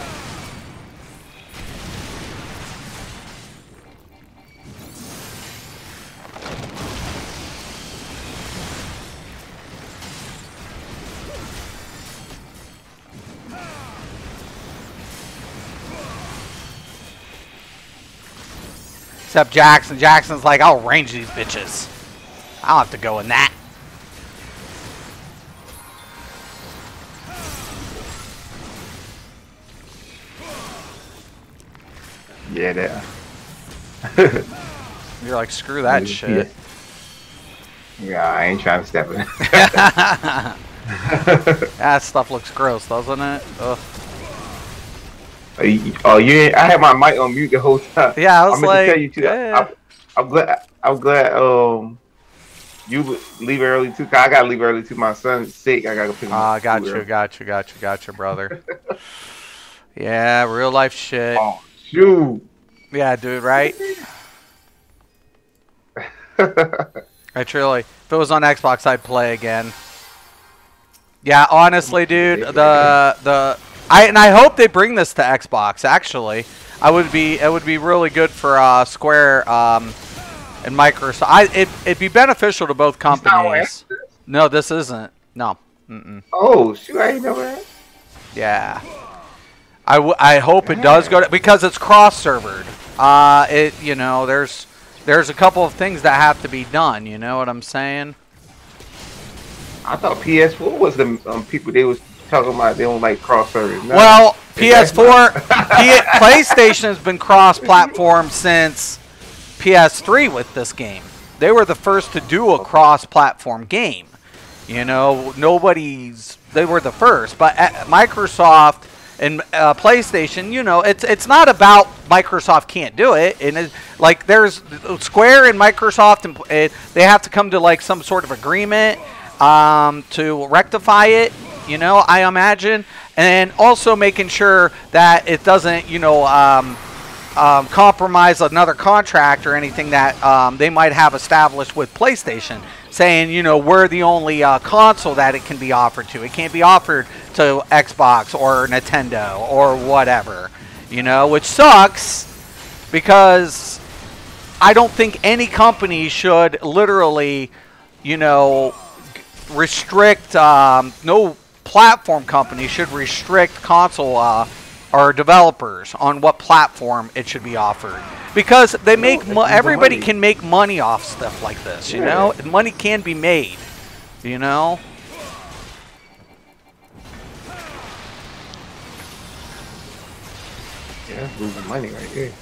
A: Except Jackson. Jackson's like, I'll range these bitches. I don't have to go in that.
B: Yeah, that.
A: You're like, screw that shit.
B: Yeah, I ain't trying to step in.
A: That stuff looks gross, doesn't it? Ugh.
B: Oh, yeah! I had my mic on mute the whole time.
A: Yeah, I was like,
B: to tell you too. Yeah. I'm glad. You leave early too. Cause I gotta leave early too. My son's sick. I gotta pick him up.
A: Got you, brother. Yeah, real life shit.
B: Oh, shoot.
A: Yeah, dude, right? I truly, if it was on Xbox, I'd play again. Yeah, honestly, dude, I hope they bring this to Xbox. Actually, It would be really good for Square and Microsoft. It'd be beneficial to both companies. No, this isn't. No. Mm-mm.
B: Oh, shoot, I ain't know that.
A: Yeah. I hope it does go to, because it's cross-servered. You know, there's a couple of things that have to be done. You know what I'm saying?
B: I thought PS4 was the people they was talking about they don't like cross-server. No,
A: well, PS4, PlayStation has been cross-platform since PS3 with this game. They were the first to do a cross-platform game. You know, they were the first. But Microsoft and PlayStation, you know, it's not about Microsoft can't do it. And like there's Square and Microsoft, and they have to come to like some sort of agreement to rectify it. You know, I imagine, and also making sure that it doesn't, you know, compromise another contract or anything that they might have established with PlayStation, saying, you know, we're the only console that it can be offered to. It can't be offered to Xbox or Nintendo or whatever, you know, which sucks because I don't think any company should literally, you know, restrict, no platform company should restrict console or developers on what platform it should be offered, because they make everybody can make money off stuff like this, you know. And money can be made, you know.
B: Yeah, that's losing money right here.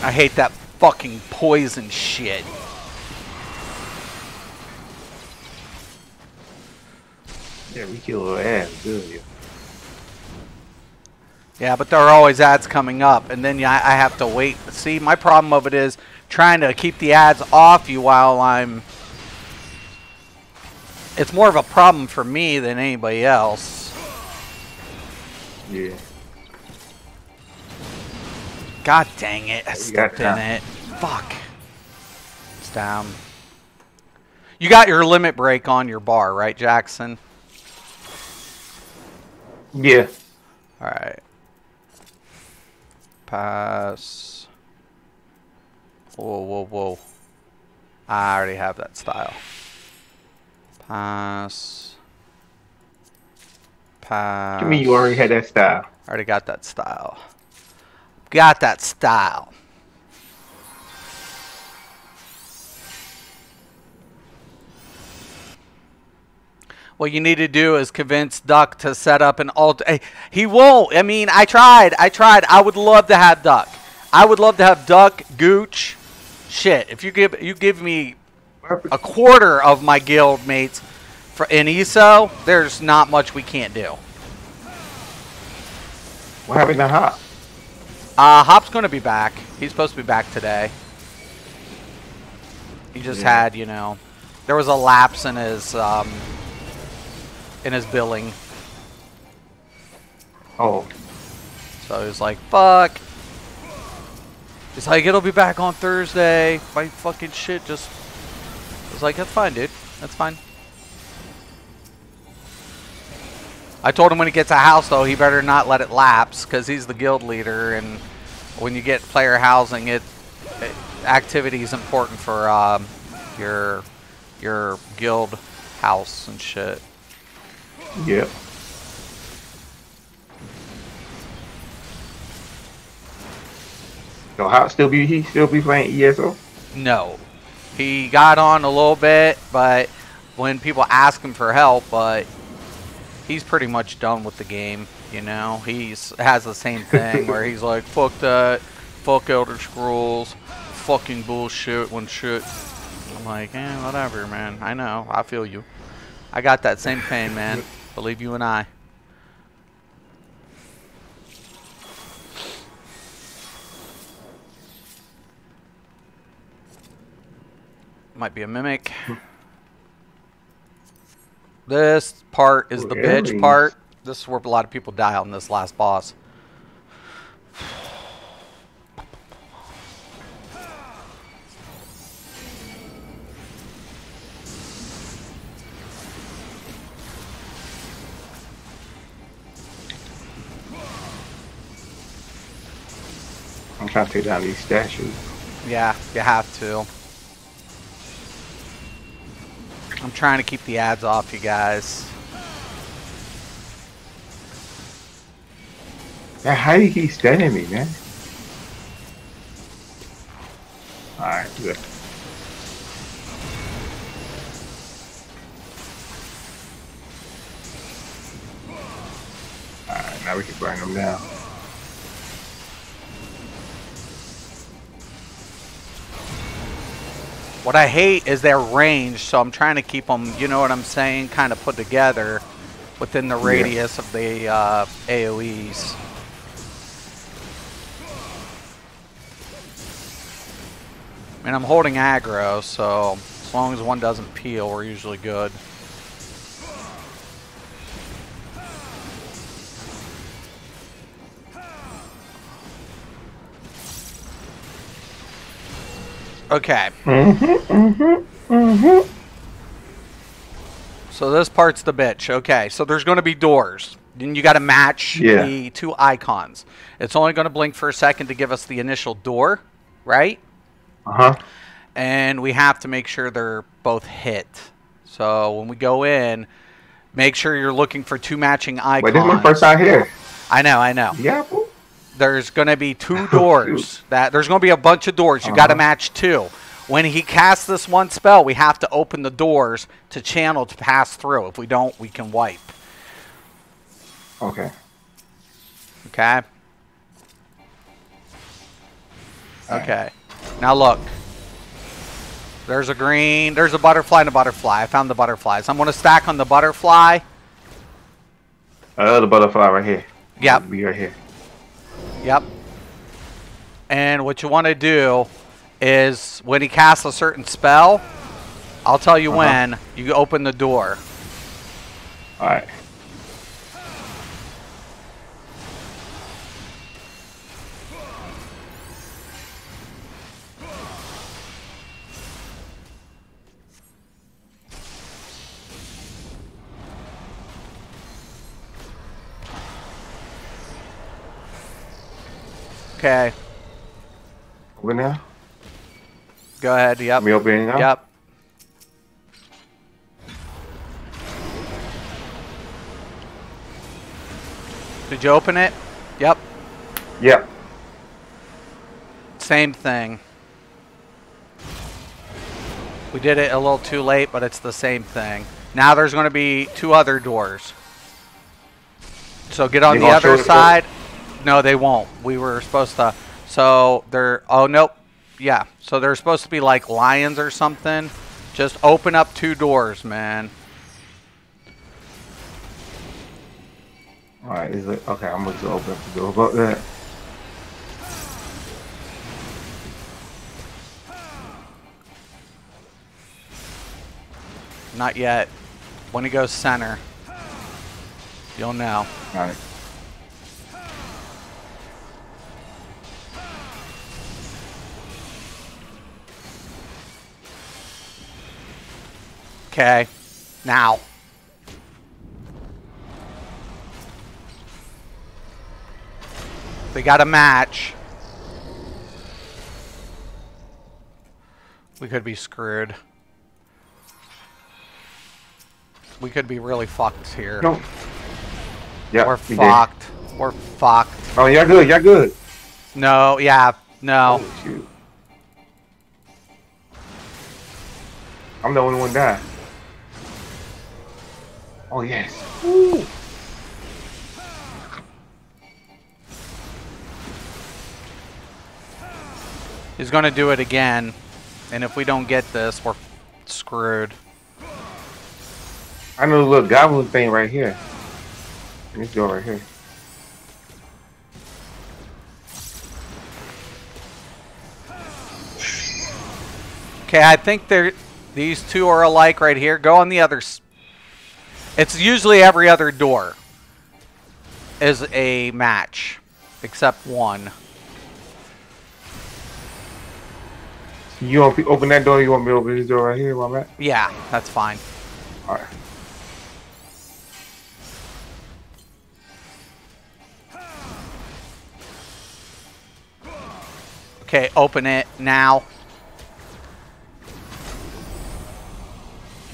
A: I hate that fucking poison shit.
B: Yeah, we kill her ass, good.
A: Yeah, but there are always ads coming up, and then I have to wait. See, my problem of it is trying to keep the ads off you while I'm... It's more of a problem for me than anybody else.
B: Yeah.
A: God dang it, I stepped in it. Fuck. It's down. You got your limit break on your bar, right, Jackson?
B: Yeah.
A: Alright. Pass. Whoa, whoa, whoa. I already have that style. Pass. Pass.
B: To me, you already had that style.
A: I already got that style. Got that style. What you need to do is convince Duck to set up an alt. He won't. I mean, I tried. I would love to have Duck. I would love to have Duck, Gooch. Shit, if you give me a quarter of my guild mates in ESO, there's not much we can't do.
B: What happened to Hop?
A: Hop's going to be back. He's supposed to be back today. He just had, you know, there was a lapse in his billing.
B: Oh.
A: So he was like, fuck. He's like, it'll be back on Thursday. My fucking shit just... I was like, that's fine, dude. That's fine. I told him when he gets a house, though, he better not let it lapse, because he's the guild leader, and when you get player housing, activity is important for your guild house and shit.
B: Yep. So how he still be playing ESO?
A: No. He got on a little bit, but when people ask him for help, but he's pretty much done with the game, you know. Has the same thing where he's like, fuck that, fuck Elder Scrolls, fucking bullshit when shit. I'm like, whatever, man. I know, I feel you. I got that same pain, man. Believe you and I. Might be a mimic. This part is the bitch part. This is where a lot of people die on this last boss.
B: trying to take down these statues.
A: Yeah, you have to. I'm trying to keep the ads off, you guys.
B: Man, how do you keep standing me, man? Alright, good. Alright, now we can bring them down.
A: What I hate is their range, so I'm trying to keep them, you know what I'm saying, kind of put together within the radius of the AoEs. And I'm holding aggro, so as long as one doesn't peel, we're usually good. Okay. So this part's the bitch. Okay, so there's going to be doors. Then you got to match the two icons. It's only going to blink for a second to give us the initial door, right?
B: Uh-huh.
A: And we have to make sure they're both hit. So when we go in, make sure you're looking for two matching icons.
B: Wait, this is my first time here.
A: I know.
B: Yeah.
A: There's going to be two doors. There's going to be a bunch of doors. You got to match two. When he casts this one spell, we have to open the doors to channel to pass through. If we don't, we can wipe.
B: Okay.
A: Okay. Okay. Now look. There's a green. There's a butterfly and a butterfly. I found the butterflies. I'm going to stack on the butterfly.
B: The butterfly right here.
A: Yep.
B: Be right here.
A: Yep. And what you want to do is when he casts a certain spell, I'll tell you when, you open the door.
B: Alright.
A: Okay.
B: Open now?
A: Go ahead. Yep.
B: Let me open it now?
A: Yep. Did you open it? Yep.
B: Yep.
A: Same thing. We did it a little too late, but it's the same thing. Now there's going to be two other doors. So get on the other side. No, they won't. We were supposed to. So they're. Oh, nope. Yeah. So they're supposed to be like lions or something. Just open up two doors, man.
B: Alright, is it okay? I'm going to open up the door about that.
A: Not yet. When he goes center, you'll know.
B: Alright.
A: Okay. Now. They got a match. We could be screwed. We could be really fucked here.
B: No. Yeah,
A: we're fucked. We're fucked.
B: Oh, y'all good. Y'all good.
A: No, yeah, no.
B: Oh, shoot. I'm the only one die. Oh, yes. Woo.
A: He's going to do it again. And if we don't get this, we're screwed.
B: I know the little goblin thing right here. Let's go right here.
A: Okay, I think these two are alike right here. Go on the other. It's usually every other door is a match, except one.
B: You want to open that door? You want me to open this door right here while I'm at?
A: Yeah, that's fine.
B: All right.
A: Okay, open it now.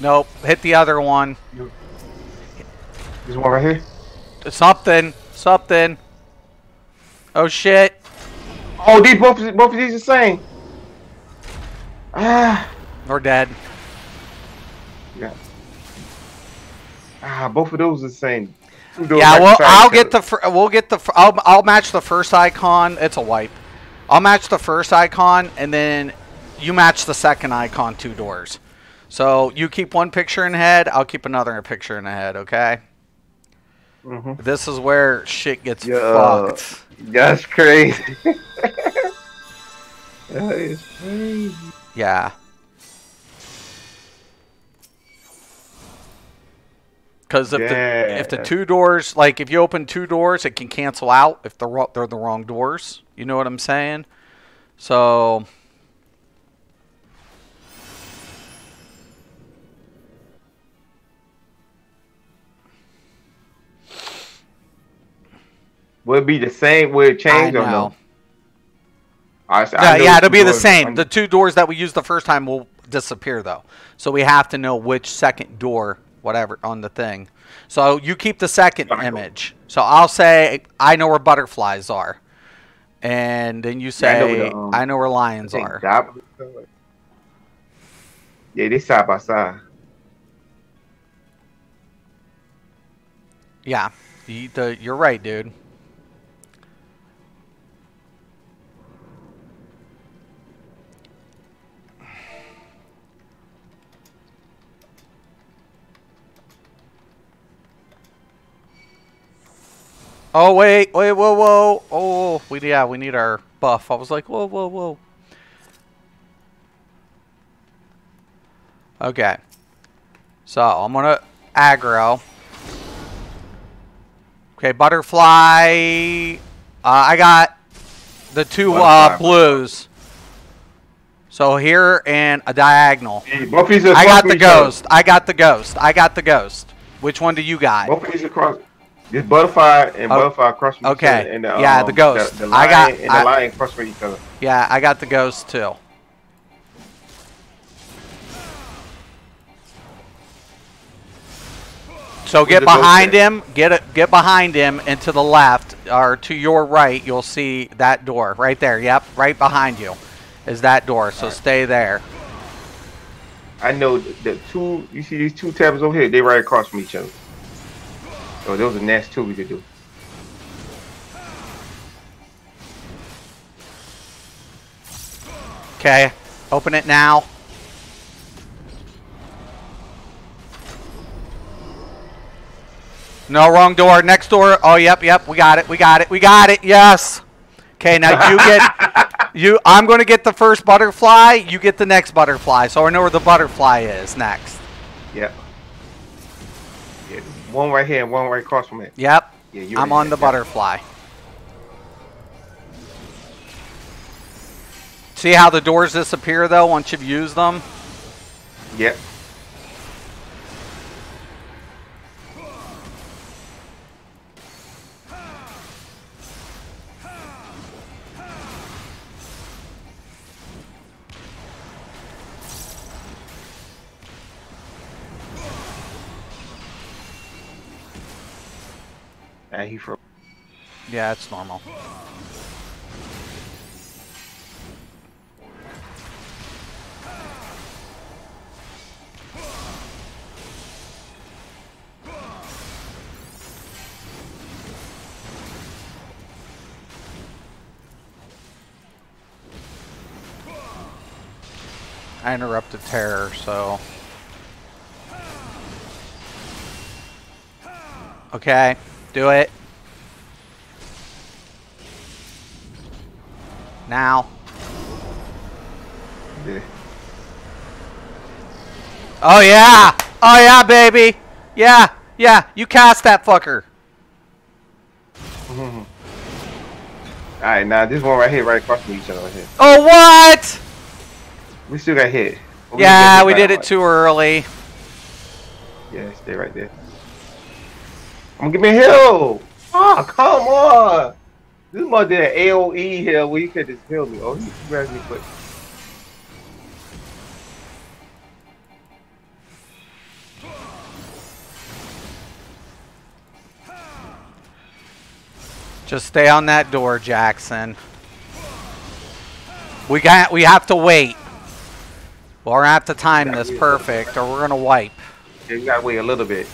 A: Nope, hit the other one.
B: This one right here?
A: Something. Something. Oh, shit.
B: Oh, these both of these the same. Ah.
A: We're dead.
B: Yeah. Ah, both of those are the same.
A: Yeah, well, I'll match the first icon. It's a wipe. I'll match the first icon, and then you match the second icon 2 doors. So you keep one picture in the head, I'll keep another picture in the head, okay?
B: Mm-hmm.
A: This is where shit gets fucked.
B: That's crazy. That is crazy.
A: Yeah. Because if the 2 doors, like if you open 2 doors, it can cancel out if they're the wrong doors. You know what I'm saying? So
B: will it be the same? Will it change or no?
A: Yeah, it'll be the same. The 2 doors that we used the first time will disappear though. So we have to know which second door, whatever, on the thing. So you keep the second image. So I'll say I know where butterflies are, and then you say I know where lions are.
B: Yeah, they side by side.
A: Yeah, you're right, dude. Oh wait, whoa. Oh, we need our buff. I was like, whoa. Okay. So I'm gonna aggro. Okay, butterfly. I got the 2 blues. So here and a diagonal.
B: Hey, both these
A: I got the ghost. I got the ghost. Which one do you got?
B: Both of these across. This butterfly and butterfly across from each other. And
A: the ghost.
B: The lion and the lion across from each other.
A: Yeah, I got the ghost too. So get behind him. Get behind him and to the left or to your right. You'll see that door right there. Yep, right behind you is that door. So stay there.
B: I know the 2. You see these 2 tabs over here? They right across from each other. So those are next 2 we could do.
A: Okay, open it now. No, wrong door. Next door. Oh, yep. We got it. Yes. Okay, now you get I'm going to get the first butterfly. You get the next butterfly. So I know where the butterfly is next.
B: Yep. Yeah, one right here and one right across from it.
A: Yep.
B: Yeah,
A: I'm on the butterfly. See how the doors disappear though once you've used them?
B: Yep. He froze.
A: Yeah, it's normal. I interrupted terror, so... Okay, do it. Now.
B: Yeah.
A: Oh yeah! Oh yeah, baby! Yeah! You cast that fucker!
B: Alright, now this one right here, right across from each other right here.
A: Oh, what?!
B: We still got hit.
A: Yeah, we did it too early.
B: Yeah, stay right there. I'm gonna give me a heal! Oh, come on! This mother did an AOE here where you could just heal me. Oh, he grabs me quick.
A: Just stay on that door, Jackson. We have to wait. We're gonna have to time this perfect, or we're gonna wipe.
B: Yeah, you gotta wait a little bit.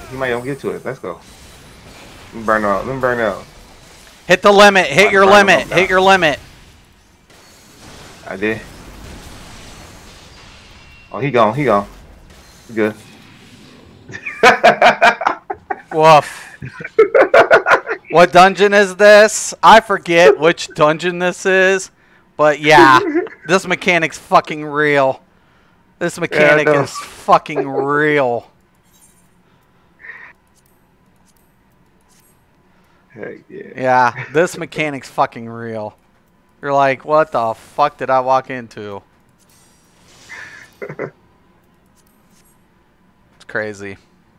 B: He might don't get to it. Let's go. Let me burn out. Let me burn out.
A: Hit the limit. Hit your limit. Hit your limit.
B: I did. Oh, he gone. He gone. He good.
A: Woof. What dungeon is this? I forget which dungeon this is. But yeah, this mechanic's fucking real. This mechanic is fucking real.
B: Heck yeah.
A: Yeah, this mechanic's fucking real. You're like, what the fuck did I walk into? It's crazy.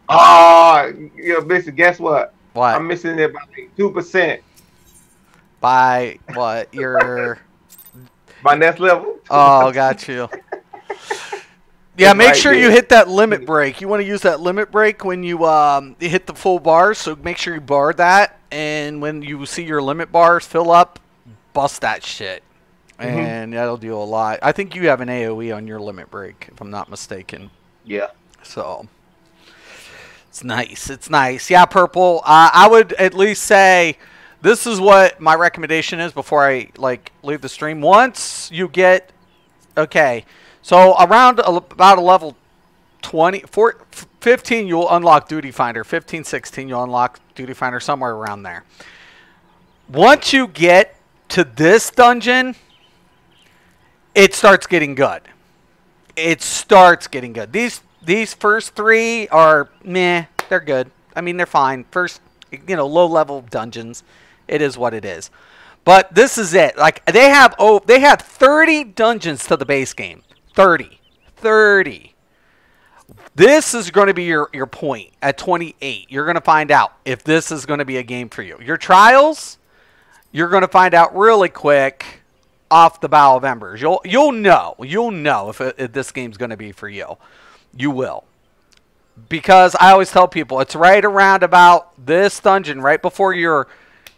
B: Oh, you're missing. Guess what?
A: What?
B: I'm missing it by like 2%.
A: By what? Your...
B: My next level.
A: Oh, got you. Yeah, make sure you hit that limit break. You want to use that limit break when you hit the full bars, so make sure you bar that. And when you see your limit bars fill up, bust that shit. And that'll do a lot. I think you have an AoE on your limit break, if I'm not mistaken.
B: Yeah.
A: So, it's nice. It's nice. Yeah, Purple. I would at least say this is what my recommendation is before I leave the stream. Once you get... Okay. So around about a level 15, you'll unlock Duty Finder. 15, 16, you'll unlock Duty Finder, somewhere around there. Once you get to this dungeon, it starts getting good. It starts getting good. These first three are meh. They're good. I mean, they're fine. First, low-level dungeons. It is what it is. But this is it. Like they have 30 dungeons to the base game. 30. This is going to be your point at 28. You're going to find out if this is going to be a game for you. Your trials, you're going to find out really quick off the bow of embers. You'll know if this game's going to be for you. You will. Because I always tell people it's right around about this dungeon, right before your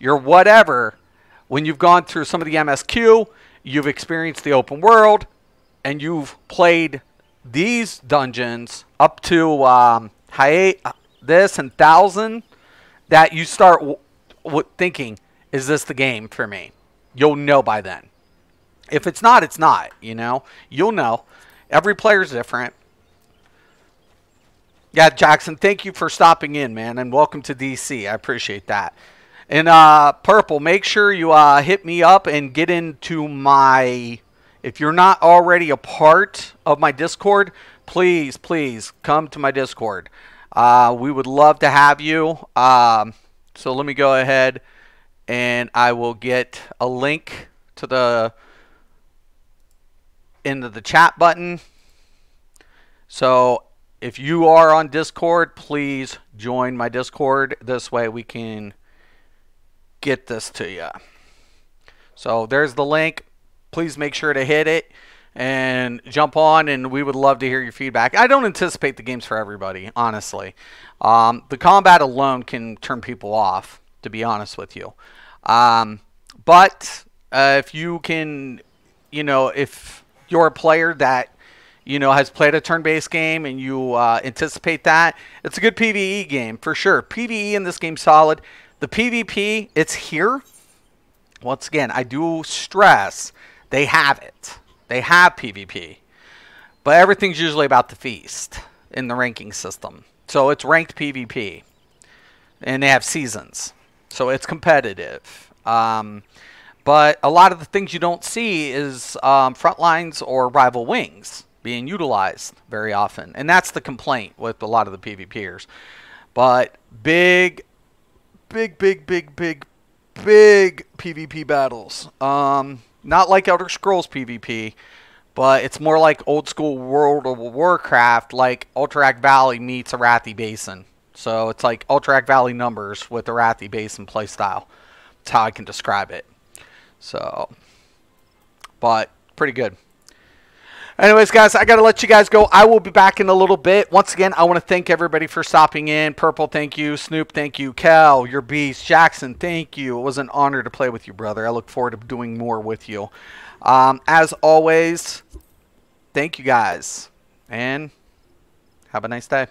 A: whatever, when you've gone through some of the MSQ, you've experienced the open world, and you've played these dungeons up to this and 1,000, that you start thinking, is this the game for me? You'll know by then. If it's not, it's not, You'll know. Every player's different. Yeah, Jackson, thank you for stopping in, man, and welcome to DC. I appreciate that. And Purple, make sure you hit me up and get into my... If you're not already a part of my Discord, please come to my Discord. We would love to have you. So let me go ahead and I will get a link to into the chat button. So if you are on Discord, please join my Discord. This way we can get this to you. So there's the link. Please make sure to hit it and jump on, and we would love to hear your feedback. I don't anticipate the game's for everybody, honestly. The combat alone can turn people off, to be honest with you. But if you can, if you're a player that, has played a turn-based game and you anticipate that, it's a good PvE game, for sure. PvE in this game's solid. The PvP, it's here. Once again, I do stress... They have it. They have PvP. But everything's usually about the feast in the ranking system. So it's ranked PvP. And they have seasons. So it's competitive. But a lot of the things you don't see is front lines or rival wings being utilized very often. And that's the complaint with a lot of the PvPers. But big PvP battles. Not like Elder Scrolls PvP, but it's more like old school World of Warcraft, like Alterac Valley meets Arathi Basin. So it's like Ultrac Valley numbers with Arathi base and playstyle. That's how I can describe it. So, but pretty good. Anyways, guys, I got to let you guys go. I will be back in a little bit. Once again, I want to thank everybody for stopping in. Purple, thank you. Snoop, thank you. Cal, your beast. Jackson, thank you. It was an honor to play with you, brother. I look forward to doing more with you. As always, thank you guys, and have a nice day.